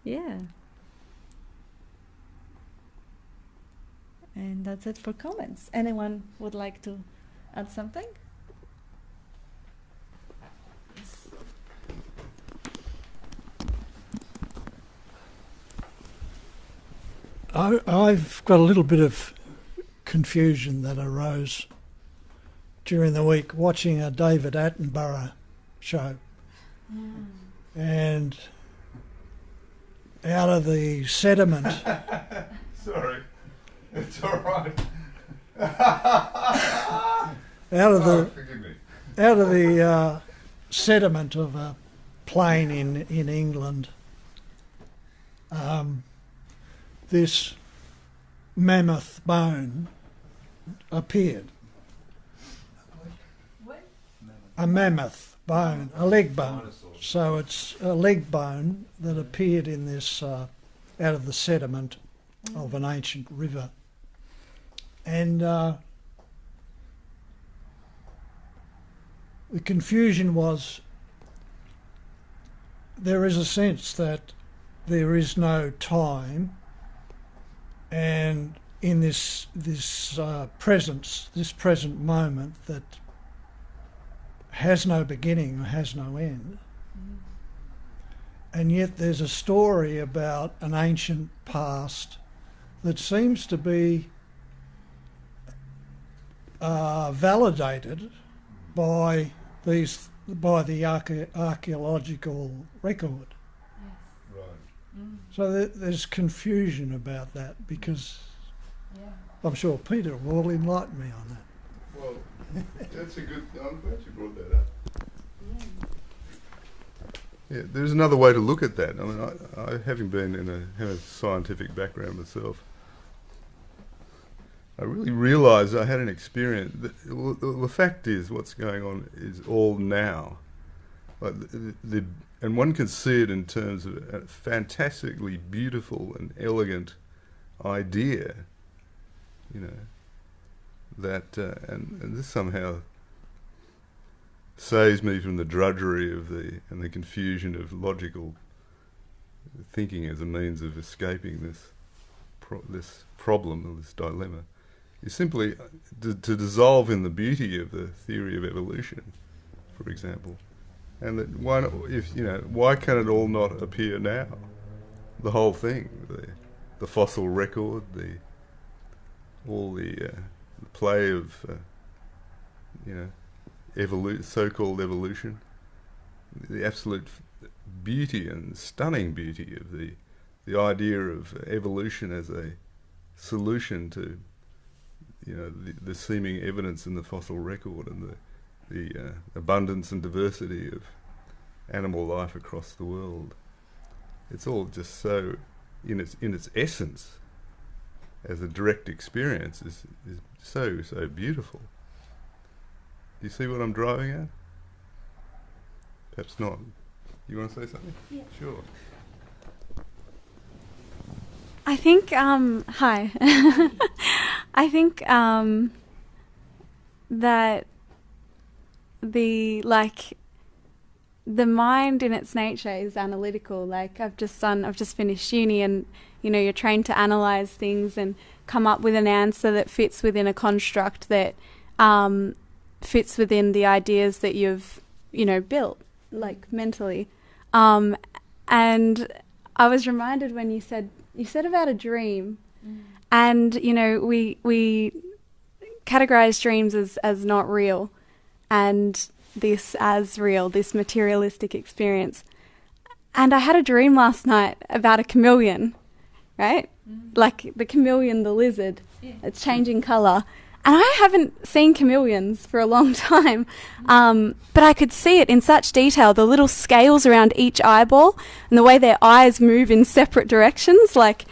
Yeah. And that's it for comments. Anyone would like to add something? Yes. I've got a little bit of confusion that arose during the week watching a David Attenborough show. And out of the sediment, Sorry, it's all right. Forgive me. out of the sediment of a plain in England, this mammoth bone appeared. What? A mammoth bone, a leg bone. So it's a leg bone that appeared in this out of the sediment of an ancient river. And the confusion was, there is a sense that there is no time, and in this presence, this present moment that has no beginning or has no end. And yet there's a story about an ancient past that seems to be validated by the archaeological record. Right. So there's confusion about that, because I'm sure Peter will enlighten me on that. Well, that's a good. I'm glad you brought that up. Yeah, there's another way to look at that. I mean, I having been in a scientific background myself, I really realised I had an experience. The fact is, what's going on is all now. Like and one can see it in terms of a fantastically beautiful and elegant idea, you know, that and this somehow saves me from the drudgery of the confusion of logical thinking as a means of escaping this problem or this dilemma. Is simply to dissolve in the beauty of the theory of evolution, for example, and that why can it all not appear now? The whole thing, the fossil record, the play of so-called evolution, the absolute beauty and stunning beauty of the idea of evolution as a solution to the seeming evidence in the fossil record, and the abundance and diversity of animal life across the world. It's all just so, in its essence, as a direct experience, is so beautiful. Do you see what I'm driving at? Perhaps not. You want to say something? Yeah. Sure. I think, hi. I think that the mind in its nature is analytical. Like I've just finished uni, and you're trained to analyze things and come up with an answer that fits within a construct that fits within the ideas that you've built, like mentally. And I was reminded when you said about a dream, and we categorize dreams as not real, and this as real, this materialistic experience. And I had a dream last night about a chameleon, right? Like the chameleon, the lizard, it's changing colour. And I haven't seen chameleons for a long time, but I could see it in such detail, the little scales around each eyeball and the way their eyes move in separate directions, like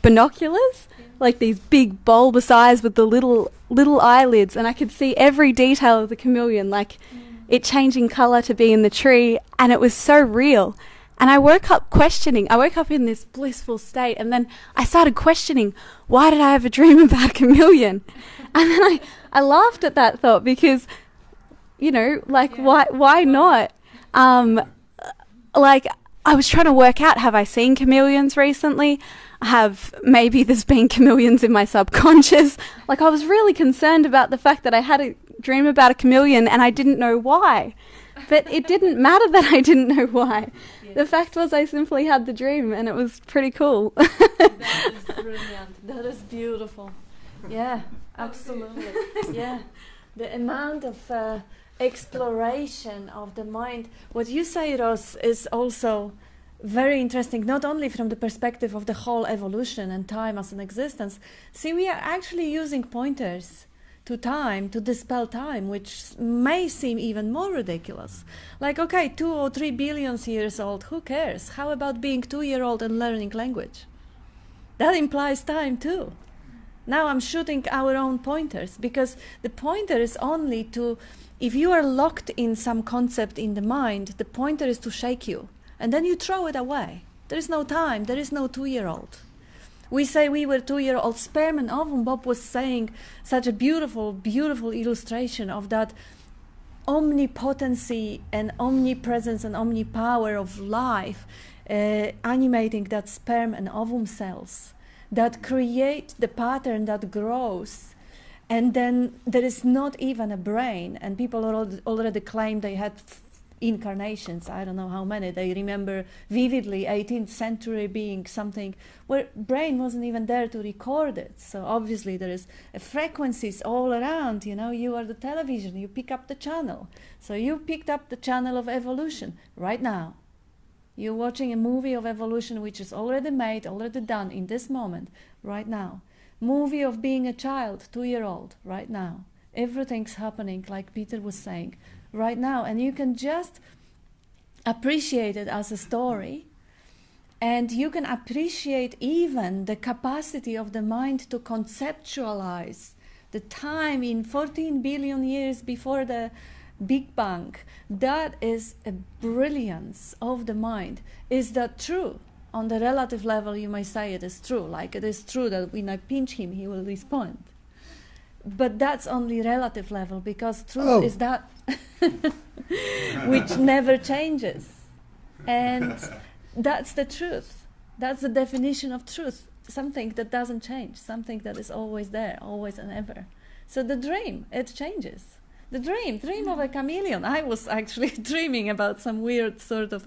binoculars, like these big bulbous eyes with the little eyelids. And I could see every detail of the chameleon, like it changing colour to be in the tree, and it was so real. And I woke up questioning. I woke up in this blissful state, and then I started questioning, why did I have a dream about a chameleon? And then I laughed at that thought, because, why not? Like, I was trying to work out, have I seen chameleons recently? Maybe there's been chameleons in my subconscious. Like, I was really concerned about the fact that I had a dream about a chameleon and I didn't know why. But it didn't matter that I didn't know why. The fact was I simply had the dream, and it was pretty cool. That is brilliant. That is beautiful. Yeah, absolutely. Yeah. The amount of exploration of the mind. What you say, Ross, is also very interesting, not only from the perspective of the whole evolution and time as an existence. See, we are actually using pointers to time, to dispel time, which may seem even more ridiculous. Like, okay, 2 or 3 billion years old, who cares? How about being 2-year-old and learning language? That implies time too. Now I'm shooting our own pointers, because the pointer is only to, if you are locked in some concept in the mind, the pointer is to shake you, and then you throw it away. There is no time, there is no 2-year-old. We say we were 2-year-old sperm and ovum. Bob was saying such a beautiful, beautiful illustration of that omnipotency and omnipresence and omnipower of life animating that sperm and ovum cells that create the pattern that grows. And then there is not even a brain, and people already claim they had incarnations. I don't know how many. They remember vividly 18th century being something where brain wasn't even there to record it. So obviously there is frequencies all around. You know, you are the television, you pick up the channel. So you picked up the channel of evolution right now. You're watching a movie of evolution which is already made, already done in this moment, right now. Movie of being a child, 2-year-old, right now. Everything's happening, like Peter was saying, right now. And you can just appreciate it as a story. And you can appreciate even the capacity of the mind to conceptualize the time in 14 billion years before the Big Bang. That is a brilliance of the mind. Is that true? On the relative level, you may say it is true. Like it is true that when I pinch him, he will respond. But that's only relative level, because truth is that which never changes. And that's the truth. That's the definition of truth. Something that doesn't change. Something that is always there, always and ever. So the dream, it changes. The dream of a chameleon. I was actually dreaming about some weird sort of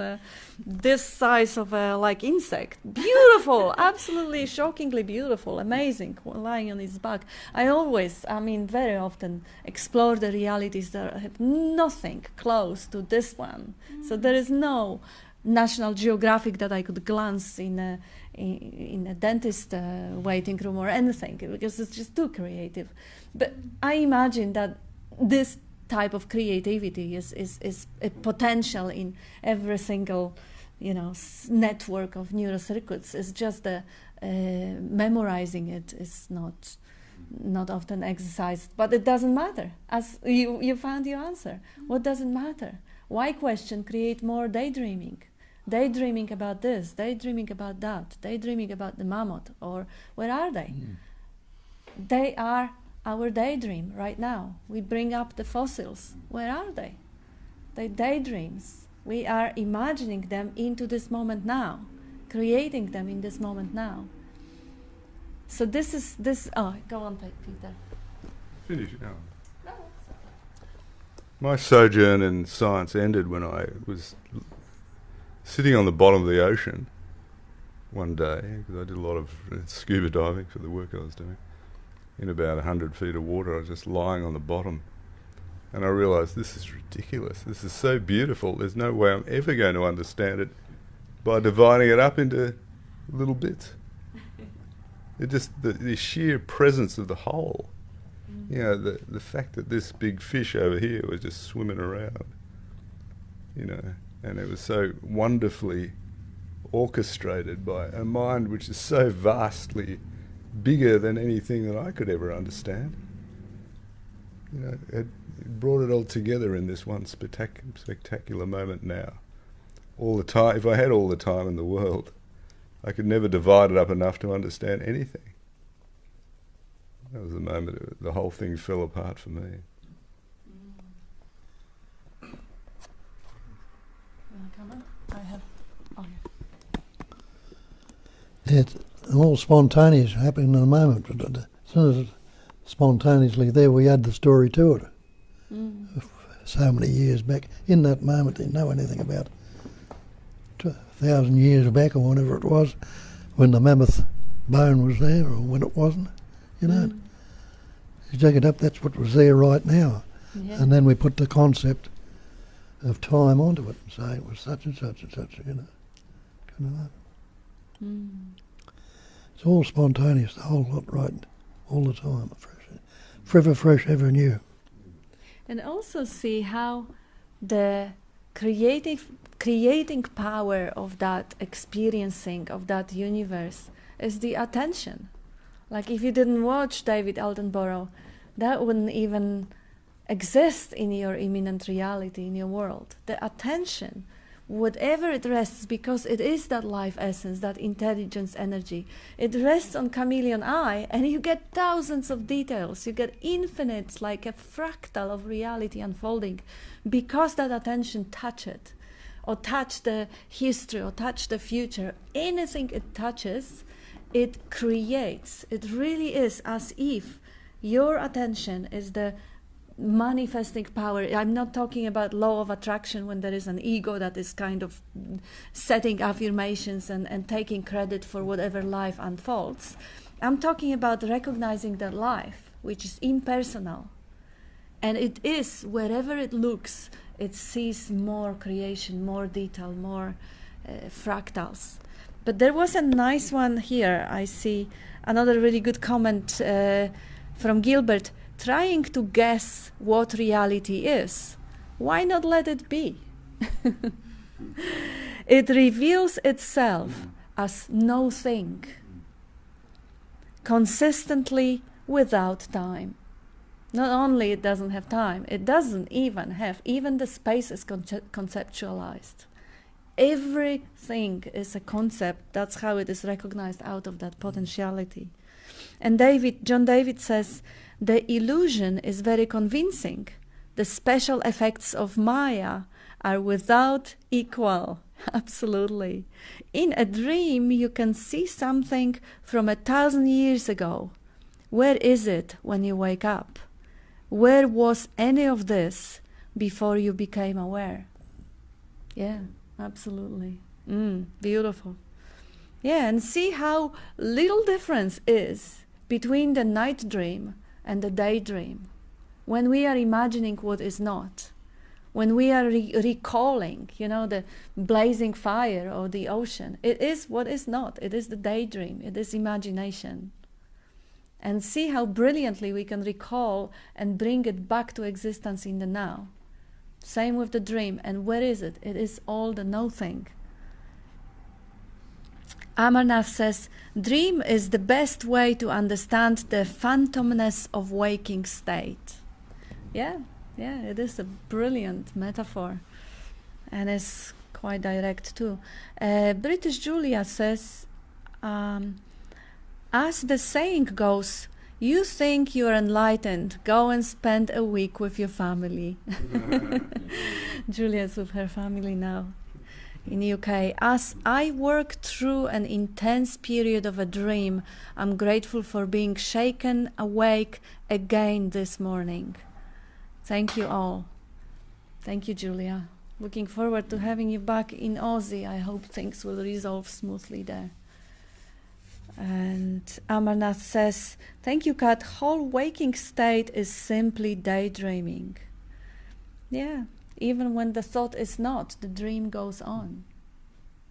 this size of a like insect. Beautiful, absolutely shockingly beautiful, amazing, lying on his back. I mean very often explore the realities that have nothing close to this one. So there is no National Geographic that I could glance in a dentist waiting room or anything, because it's just too creative. But I imagine that this type of creativity is a potential in every single, network of neurocircuits. It's just the memorizing it is not often exercised, but it doesn't matter. As you found your answer. What doesn't matter? Why question create more daydreaming? Daydreaming about this, daydreaming about that, daydreaming about the mammoth, or where are they? They are our daydream right now. We bring up the fossils. Where are they? They daydreams. We are imagining them into this moment now, creating them in this moment now. So this is this. Oh, go on, Peter. Finish. No. My sojourn in science ended when I was sitting on the bottom of the ocean one day, because I did a lot of scuba diving for the work I was doing. In about 100 feet of water, I was just lying on the bottom. And I realised, this is ridiculous. This is so beautiful. There's no way I'm ever going to understand it by dividing it up into little bits. It just, the sheer presence of the whole. The fact that this big fish over here was just swimming around, and it was so wonderfully orchestrated by a mind which is so vastly bigger than anything that I could ever understand. It brought it all together in this one spectacular moment now. All the time, if I had all the time in the world, I could never divide it up enough to understand anything. That was the moment the whole thing fell apart for me. It's all spontaneous, happening in a moment. But as soon as it's spontaneously there, we add the story to it. So many years back, in that moment, didn't know anything about 1,000 years back or whatever it was, when the mammoth bone was there or when it wasn't. You take it up, that's what was there right now. Yeah. And then we put the concept of time onto it and say it was such and such and such, you know. Kind of that. Mm. It's all spontaneous, the whole lot, right, all the time. Forever fresh, ever new. And also see how the creating power of that experiencing of that universe is the attention. Like if you didn't watch David Attenborough, that wouldn't even exist in your imminent reality, in your world. The attention, whatever it rests, because it is that life essence, that intelligence energy, it rests on chameleon eye, and you get thousands of details. You get infinite, like a fractal of reality unfolding, because that attention touch it, or touch the history, or touch the future. Anything it touches, it creates. It really is as if your attention is the manifesting power. I'm not talking about law of attraction when there is an ego that is kind of setting affirmations and taking credit for whatever life unfolds. I'm talking about recognizing that life, which is impersonal. And it is, wherever it looks, it sees more creation, more detail, more fractals. But there was a nice one here. I see another really good comment from Gilbert. Trying to guess what reality is. Why not let it be? It reveals itself as no thing, consistently without time. Not only it doesn't have time, it doesn't even have, even the space is conceptualized. Everything is a concept. That's how it is recognized out of that potentiality. And John David says, the illusion is very convincing. The special effects of Maya are without equal. Absolutely. In a dream, you can see something from 1,000 years ago. Where is it when you wake up? Where was any of this before you became aware? Yeah, absolutely. Beautiful. Yeah, and see how little difference is between the night dream and the daydream. When we are imagining what is not, when we are recalling, the blazing fire or the ocean, it is what is not. It is the daydream. It is imagination. And see how brilliantly we can recall and bring it back to existence in the now. Same with the dream. And where is it? It is all the no-thing. Amarnath says, dream is the best way to understand the phantomness of waking state. Yeah, it is a brilliant metaphor. And it's quite direct too. British Julia says, as the saying goes, you think you're enlightened, go and spend a week with your family. Julia's with her family now in UK. As I work through an intense period of a dream, I'm grateful for being shaken awake again this morning. Thank you all. Thank you, Julia. Looking forward to having you back in Aussie. I hope things will resolve smoothly there. And Amarnath says, thank you, Kat. Whole waking state is simply daydreaming. Yeah. Even when the thought is not, the dream goes on.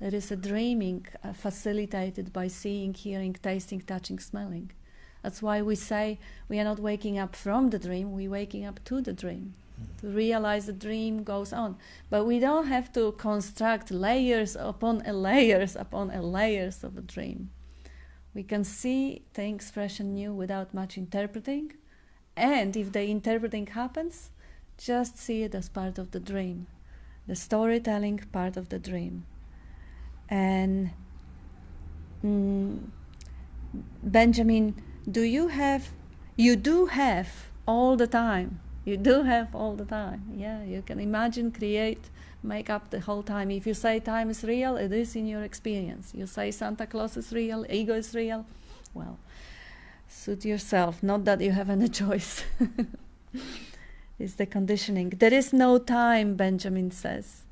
There is a dreaming facilitated by seeing, hearing, tasting, touching, smelling. That's why we say we are not waking up from the dream, we're waking up to the dream. To realize the dream goes on. But we don't have to construct layers upon layers upon layers of a dream. We can see things fresh and new without much interpreting. And if the interpreting happens, just see it as part of the dream, the storytelling part of the dream. And Benjamin, you do have all the time. You do have all the time. Yeah, you can imagine, create, make up the whole time. If you say time is real, it is in your experience. You say Santa Claus is real, ego is real, well, suit yourself. Not that you have any choice. Is the conditioning. There is no time, Benjamin says.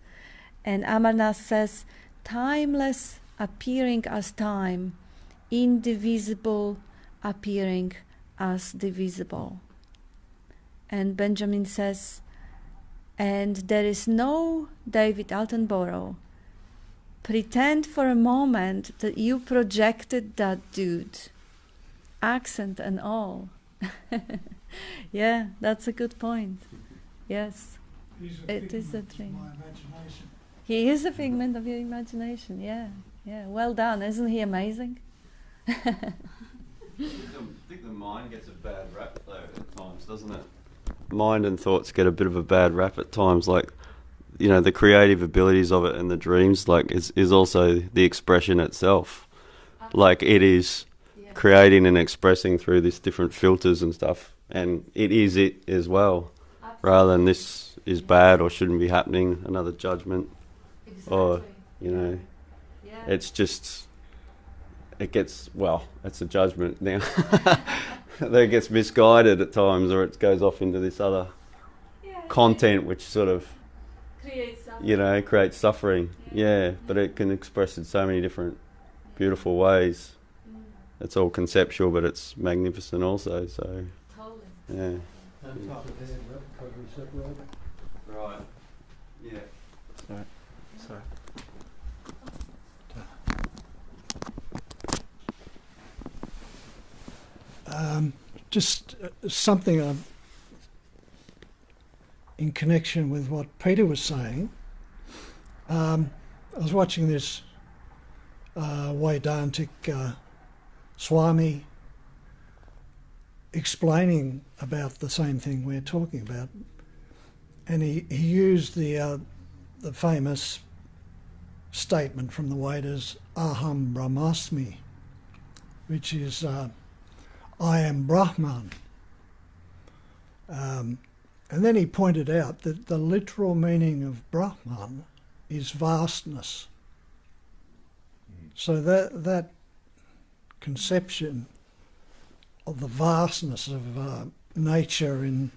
And Amarnath says, timeless appearing as time, indivisible appearing as divisible. And Benjamin says, and there is no David Attenborough. Pretend for a moment that you projected that dude, accent and all. Yeah, that's a good point. Yes, it is a dream. My imagination. He is a figment of your imagination. Yeah, yeah. Well done, isn't he amazing? I think the mind gets a bad rap though at times, doesn't it? Mind and thoughts get a bit of a bad rap at times, like, you know, the creative abilities of it and the dreams, like, is also the expression itself. Like, it is creating and expressing through these different filters and stuff, and it is it as well. Absolutely. Rather than this is bad or shouldn't be happening, another judgment. Exactly. Or, you know, it's just, it gets, well, it's a judgment now. That gets misguided at times, or it goes off into this other content which sort of creates suffering. Yeah, but it can express in so many different beautiful ways. It's all conceptual, but it's magnificent also. So, totally. Yeah. Right. Yeah. Right. Sorry. Just something in connection with what Peter was saying. I was watching this Vedantic Swami explaining about the same thing we're talking about, and he used the famous statement from the Vedas, Aham Brahmasmi, which is I am Brahman. And then he pointed out that the literal meaning of Brahman is vastness. So that conception of the vastness of nature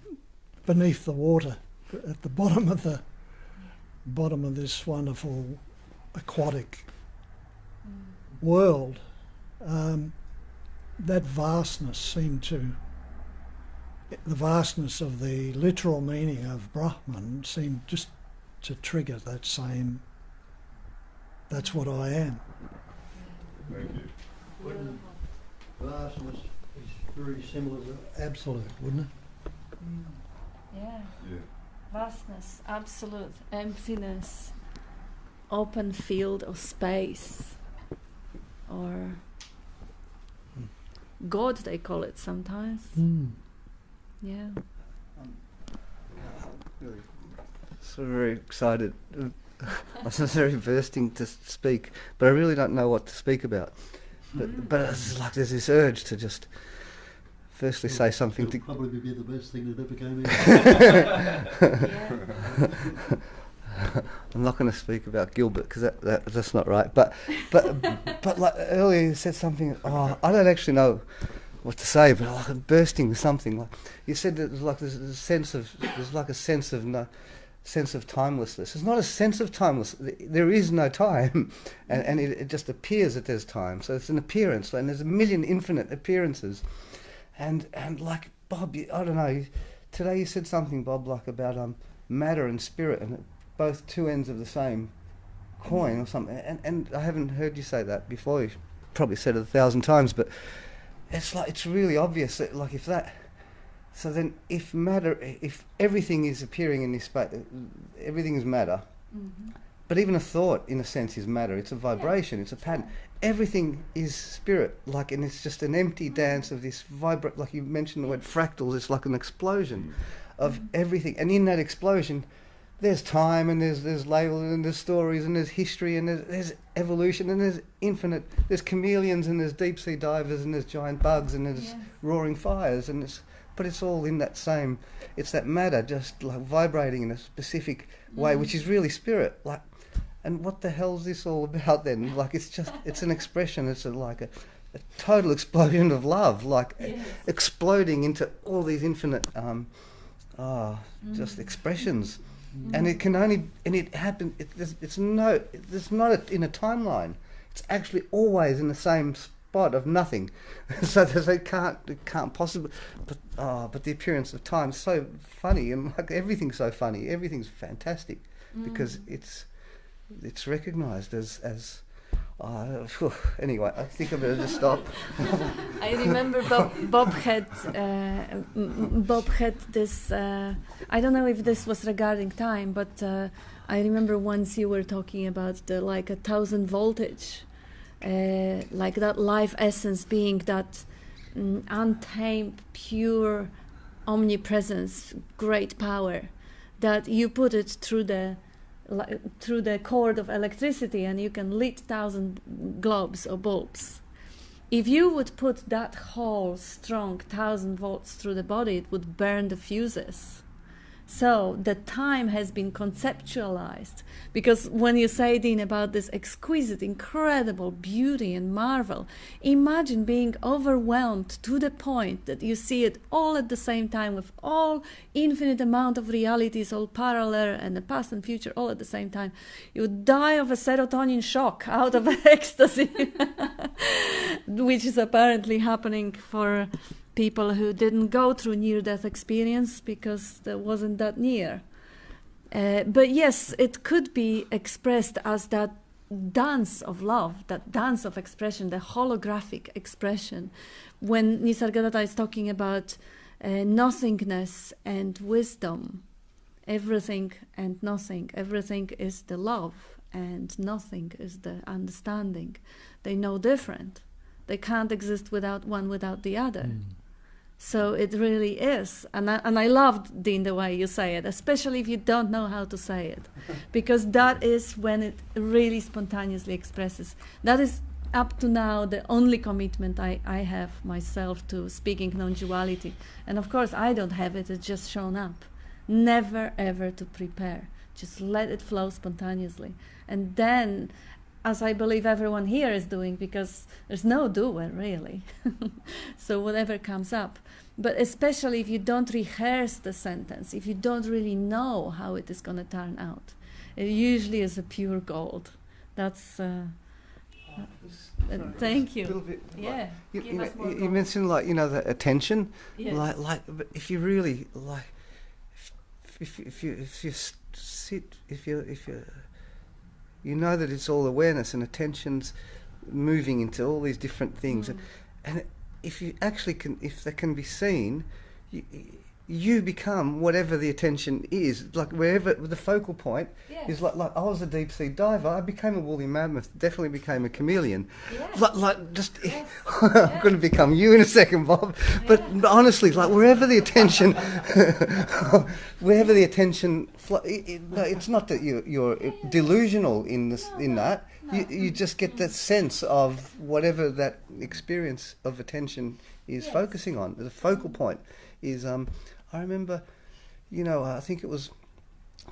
beneath the water, at the bottom of this wonderful aquatic world, that vastness seemed to, the vastness of the literal meaning of Brahman seemed just to trigger that same, that's what I am. Thank you. Wouldn't vastness is very similar to absolute, wouldn't it? Yeah. Vastness, absolute, emptiness, open field of space, or God, they call it sometimes. Yeah. Really, so very excited. I was very bursting to speak, but I really don't know what to speak about. But it's like there's this urge to just firstly say something. It'll probably be the best thing that ever came out. I'm not going to speak about Gilbert because that's not right. But like earlier you said something. Oh, I don't actually know what to say, but like I'm bursting with something. Like you said, there's a sense of timelessness. There's not a sense of timelessness. There is no time, and it just appears that there's time. So it's an appearance, and there's a million infinite appearances, and like Bob, I don't know. Today you said something, Bob, like about matter and spirit, and both two ends of the same coin or something. And I haven't heard you say that before. You've probably said it 1,000 times, but it's like it's really obvious that like if that. So then, if everything is appearing in this space, everything is matter. Mm-hmm. But even a thought, in a sense, is matter. It's a vibration. It's a pattern. Everything is spirit. Like, and it's just an empty dance of this vibrate. Like you mentioned the word fractals. It's like an explosion of everything. And in that explosion, there's time, and there's labels, and there's stories, and there's history, and there's evolution, and there's infinite. There's chameleons, and there's deep sea divers, and there's giant bugs, and there's roaring fires, and it's. But it's all in that same, it's that matter just like vibrating in a specific way, which is really spirit. Like, and what the hell's this all about then? Like, it's an expression. It's like a total explosion of love, like exploding into all these infinite, just expressions. And it can only, and it happens. There's not in a timeline. It's actually always in the same spot spot of nothing. So they can't possibly. But the appearance of time is so funny, and like everything's so funny. Everything's fantastic because it's recognised as. Anyway, I think I better just stop. I remember Bob had this. I don't know if this was regarding time, but I remember once you were talking about the 1,000 voltage, like that life essence being that untamed, pure omnipresence, great power, that you put it through the cord of electricity and you can lit 1,000 globes or bulbs. If you would put that whole strong 1,000 volts through the body, it would burn the fuses. So the time has been conceptualized, because when you say, Dean, about this exquisite, incredible beauty and marvel, imagine being overwhelmed to the point that you see it all at the same time with all infinite amount of realities, all parallel, and the past and future all at the same time. You would die of a serotonin shock out of ecstasy, which is apparently happening for people who didn't go through near-death experience because there wasn't that near. But yes, it could be expressed as that dance of love, that dance of expression, the holographic expression. When Nisargadatta is talking about nothingness and wisdom, everything and nothing, everything is the love and nothing is the understanding. They know different. They can't exist without one without the other. So it really is, and I loved, Dean, the way you say it, especially if you don't know how to say it, because that is when it really spontaneously expresses. That is up to now the only commitment I have myself to speaking non-duality, and of course I don't have it, it's just shown up. Never ever to prepare, just let it flow spontaneously, and then, as I believe everyone here is doing, because there's no doer really. So whatever comes up. But especially if you don't rehearse the sentence, if you don't really know how it is going to turn out, it usually is a pure gold. That's... thank you. Bit, yeah. You mentioned the attention. Yes. But if you really if you sit, if you you know that it's all awareness and attention's moving into all these different things, and if you actually can, if they can be seen, you become whatever the attention is. Like wherever the focal point is, like I was a deep sea diver, I became a woolly mammoth, definitely became a chameleon. Yes. I'm going to become you in a second, Bob. But honestly, like wherever the attention, it's not that you're delusional in this, in that. You just get that sense of whatever that experience of attention is focusing on. The focal point is. I remember, I think it was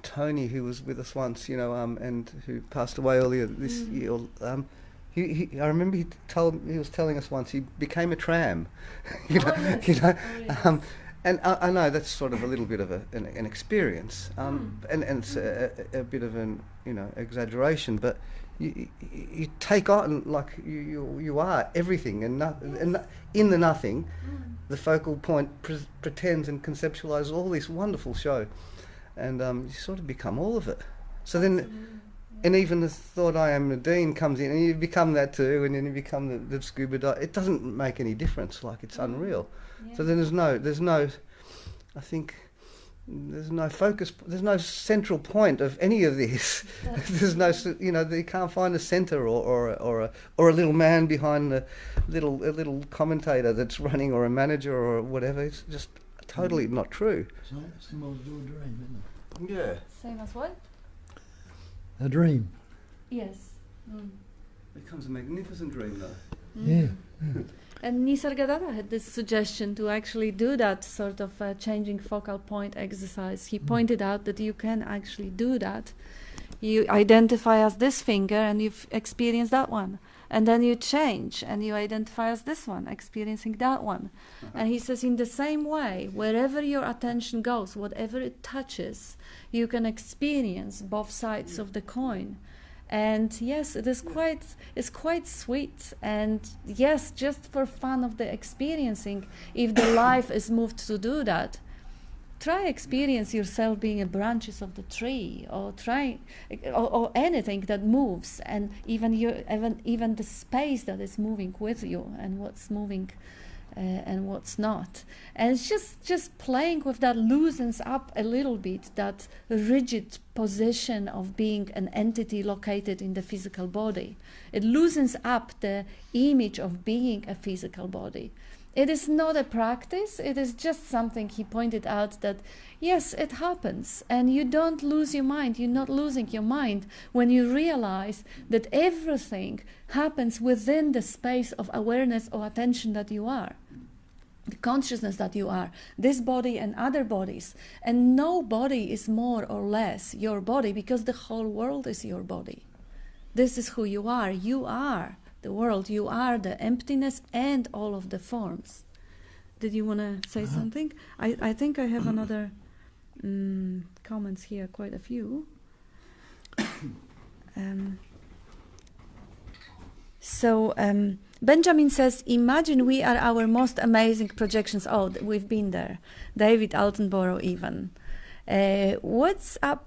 Tony who was with us once, and who passed away earlier this year. I remember he was telling us once he became a tram, and I know that's sort of a little bit of an experience, and it's a bit of an exaggeration, but you take on like you are everything and in the nothing. The focal point pretends and conceptualizes all this wonderful show, and you sort of become all of it. So then, and even the thought I am Nadine comes in, and you become that too, and then you become the scuba diver. It doesn't make any difference. Like it's unreal. Yeah. So then there's no, I think. There's no focus. There's no central point of any of this. There's no, you can't find a centre or a little man behind a little commentator that's running, or a manager or whatever. It's just totally not true. Same as a dream, isn't it? Yeah. Same as what? A dream. Yes. Becomes a magnificent dream, though. Yeah. And Nisargadatta had this suggestion to actually do that sort of changing focal point exercise. He pointed out that you can actually do that. You identify as this finger and you've experienced that one. And then you change and you identify as this one, experiencing that one. And he says in the same way, wherever your attention goes, whatever it touches, you can experience both sides of the coin. And yes, it's quite sweet. And yes, just for fun of the experiencing, if the life is moved to do that, try experience yourself being a branches of the tree, or try or anything that moves, and even the space that is moving with you, and what's moving and what's not. And it's just playing with that loosens up a little bit that rigid position of being an entity located in the physical body. It loosens up the image of being a physical body. It is not a practice, it is just something he pointed out that, yes, it happens, and you don't lose your mind, you're not losing your mind when you realize that everything happens within the space of awareness or attention that you are, the consciousness that you are, this body and other bodies. And no body is more or less your body, because the whole world is your body. This is who you are. You are the world, you are the emptiness and all of the forms. Did you want to say something? I think I have another comments here, quite a few. Benjamin says, imagine we are our most amazing projections. Oh, we've been there. David Altenborough even. WhatsApp,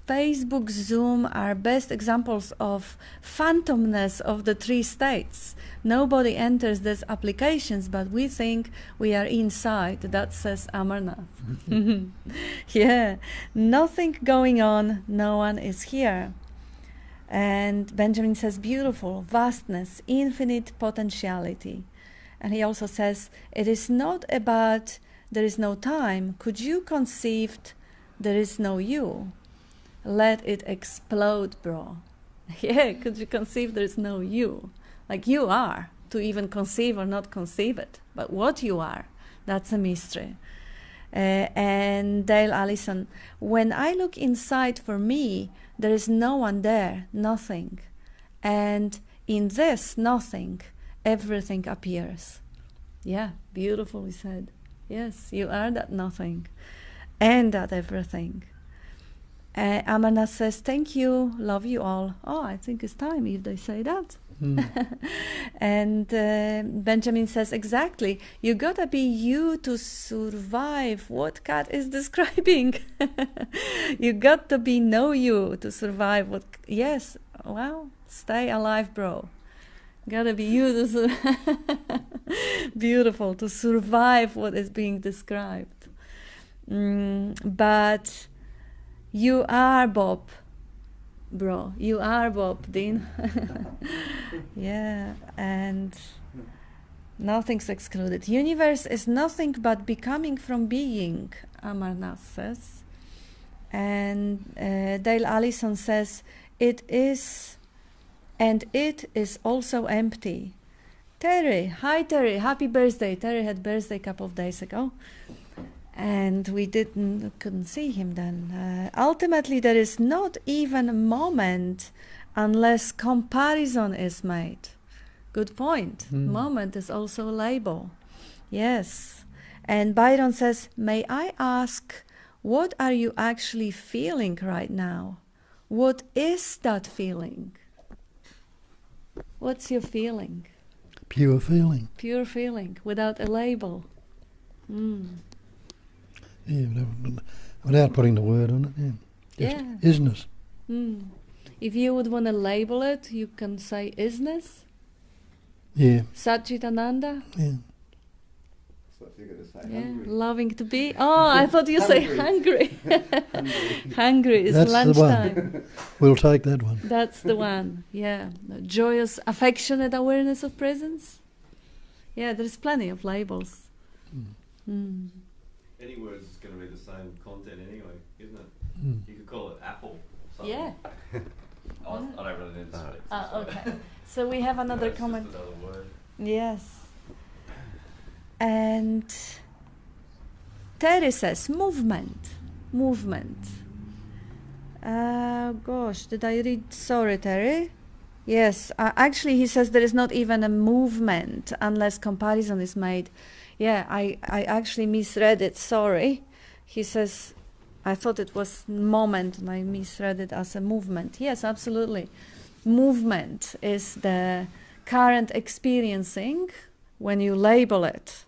Facebook, Zoom are best examples of phantomness of the three states. Nobody enters these applications, but we think we are inside. That says Amarnath. Yeah, nothing going on, no one is here. And Benjamin says, beautiful, vastness, infinite potentiality. And he also says, it is not about there is no time. Could you conceive there is no you? Let it explode, bro. Yeah, could you conceive there's no you? Like you are, to even conceive or not conceive it. But what you are, that's a mystery. And Dale Allison, when I look inside for me, there is no one there, nothing. And in this nothing, everything appears. Yeah, beautifully said. Yes, you are that nothing and that everything. Amarnath says, thank you, love you all. Oh, I think it's time if they say that. And Benjamin says, exactly, you gotta be you to survive what Kat is describing. You got to be know you to survive what, yes, well, stay alive, bro. Gotta be you to beautiful, to survive what is being described. But you are Bob, bro. You are Bob, Dean. Yeah, and nothing's excluded. Universe is nothing but becoming from being, Amarnath says. And Dale Allison says, it is, and it is also empty. Terry, hi Terry, happy birthday. Terry had birthday a couple of days ago. And we couldn't see him then. Ultimately, there is not even a moment unless comparison is made. Good point. Moment is also a label. Yes. And Byron says, may I ask, what are you actually feeling right now? What is that feeling? What's your feeling? Pure feeling. Pure feeling, without a label. Yeah, without putting the word on it, yeah. Just isness. If you would want to label it, you can say isness. Yeah. Satchitananda. Yeah. That's what you're going to say. Yeah. Hungry. Loving to be. Oh, I thought you say hungry. Hungry is That's lunchtime. the one. We'll take that one. That's the one. Yeah. Joyous, affectionate awareness of presence. Yeah, there's plenty of labels. Any words is going to be the same content anyway, isn't it? You could call it apple or something. Yeah. I don't really need to speak. Okay. So we have another It's comment. just another word. Yes. And Terry says, movement. Gosh, did I read? Sorry, Terry. Yes, actually he says there is not even a movement unless comparison is made. Yeah, I actually misread it, sorry. He says, I thought it was moment, and I misread it as a movement. Yes, absolutely. Movement is the current experiencing when you label it.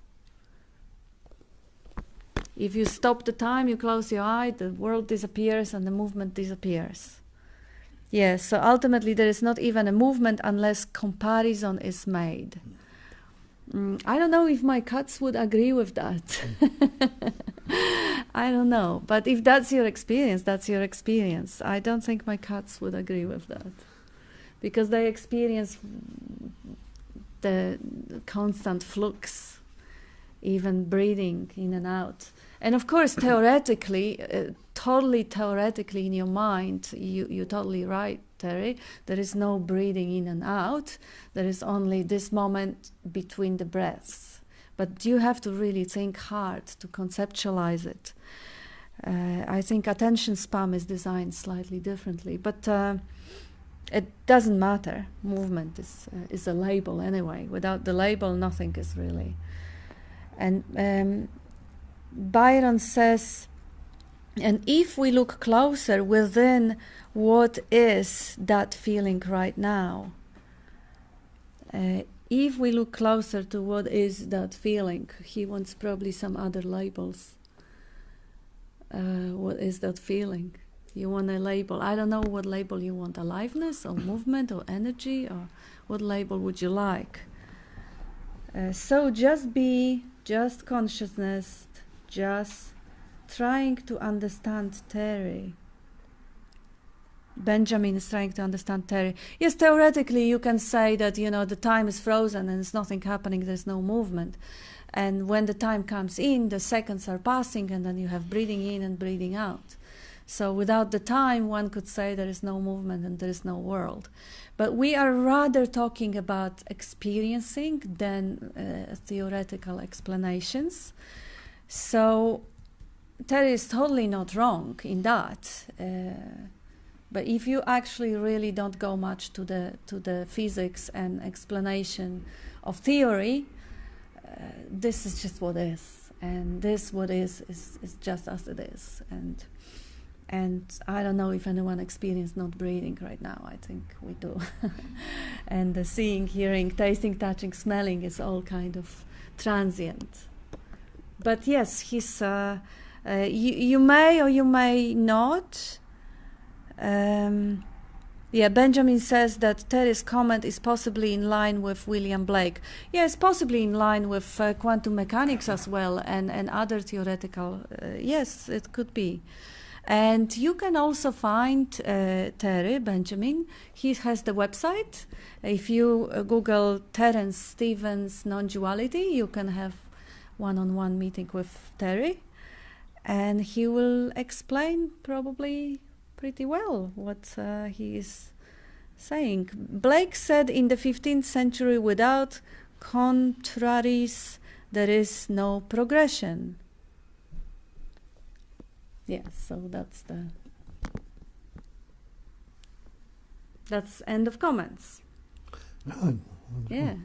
If you stop the time, you close your eye, the world disappears and the movement disappears. Yes, so ultimately there is not even a movement unless comparison is made. I don't know if my cats would agree with that. I don't know. But if that's your experience, that's your experience. I don't think my cats would agree with that. Because they experience the constant flux, even breathing in and out. And of course, theoretically, totally theoretically in your mind, you're totally right, Terry. There is no breathing in and out. There is only this moment between the breaths. But you have to really think hard to conceptualize it. I think attention span is designed slightly differently. But it doesn't matter. Movement is a label anyway. Without the label, nothing is really. And Byron says, and if we look closer within what is that feeling right now, if we look closer to what is that feeling, he wants probably some other labels. What is that feeling? You want a label. I don't know what label you want, aliveness or movement or energy, or what label would you like? So just consciousness, just trying to understand Terry. Benjamin is trying to understand Terry. Yes, theoretically you can say that, the time is frozen and there's nothing happening, there's no movement. And when the time comes in, the seconds are passing and then you have breathing in and breathing out. So without the time, one could say there is no movement and there is no world. But we are rather talking about experiencing than theoretical explanations. So Terry is totally not wrong in that. But if you actually really don't go much to the physics and explanation of theory, this is just what is, and this what is just as it is. And I don't know if anyone experienced not breathing right now. I think we do. And the seeing, hearing, tasting, touching, smelling is all kind of transient. But yes, he's you may or you may not. Benjamin says that Terry's comment is possibly in line with William Blake. Yes, possibly in line with quantum mechanics as well, and other theoretical. Yes, it could be. And you can also find Terry, Benjamin. He has the website. If you Google Terence Stevens non-duality, you can have one-on-one meeting with Terry. And he will explain probably pretty well what he is saying. Blake said in the 15th century, without contraries, there is no progression. Yes, so that's end of comments. No. Yeah.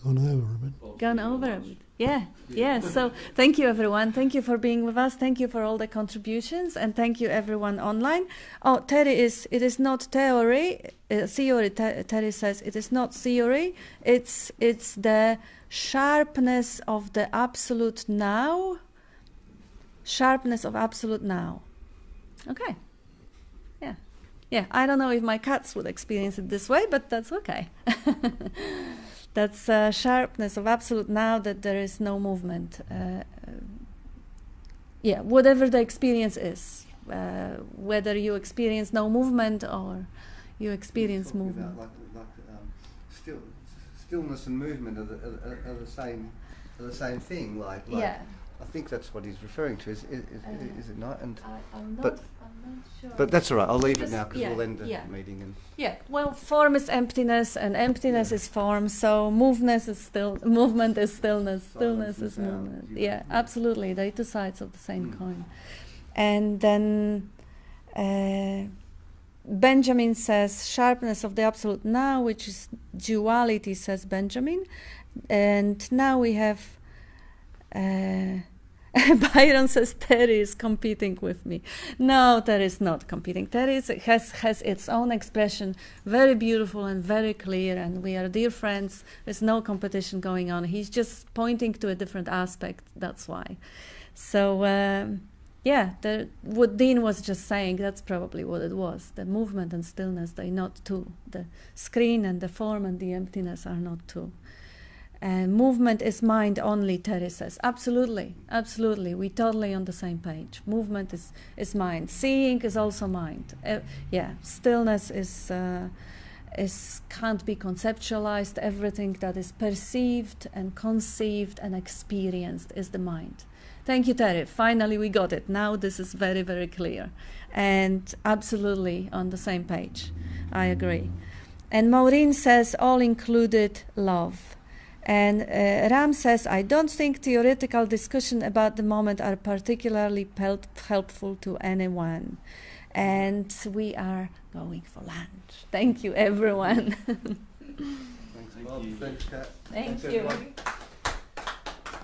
Gone over a bit. Gone over a bit. Yeah. So thank you, everyone. Thank you for being with us. Thank you for all the contributions, and thank you, everyone online. Oh, Terry it is not theory. Theory. Terry says it is not theory. It's the sharpness of the absolute now. Sharpness of absolute now. Okay. Yeah. I don't know if my cats would experience it this way, but that's okay. That's sharpness of absolute now, that there is no movement. Whatever the experience is, whether you experience no movement or you experience movement. Stillness and movement are the same thing. Like yeah. I think that's what he's referring to. Is it not? And I'm not sure. But that's all right. I'll leave it now because we'll end the meeting. And form is emptiness, and emptiness is form. So movement is stillness. Stillness is movement. Yeah, absolutely. They're two sides of the same coin. And then Benjamin says sharpness of the absolute now, which is duality, says Benjamin. And now we have Byron says Terry is competing with me. No, Terry is not competing. Terry has its own expression, very beautiful and very clear, and we are dear friends. There's no competition going on. He's just pointing to a different aspect, that's why. So, what Dean was just saying, that's probably what it was. The movement and stillness, they're not two. The screen and the form and the emptiness are not two. And movement is mind only, Terry says. Absolutely, absolutely. We're totally on the same page. Movement is mind. Seeing is also mind. Stillness is can't be conceptualized. Everything that is perceived and conceived and experienced is the mind. Thank you, Terry. Finally, we got it. Now this is very, very clear. And absolutely on the same page. I agree. And Maureen says, all included love. And Ram says, I don't think theoretical discussion about the moment are particularly helpful to anyone. And we are going for lunch. Thank you, everyone. Thanks, Bob. Thanks, Kat. Thank Thanks, you. everyone.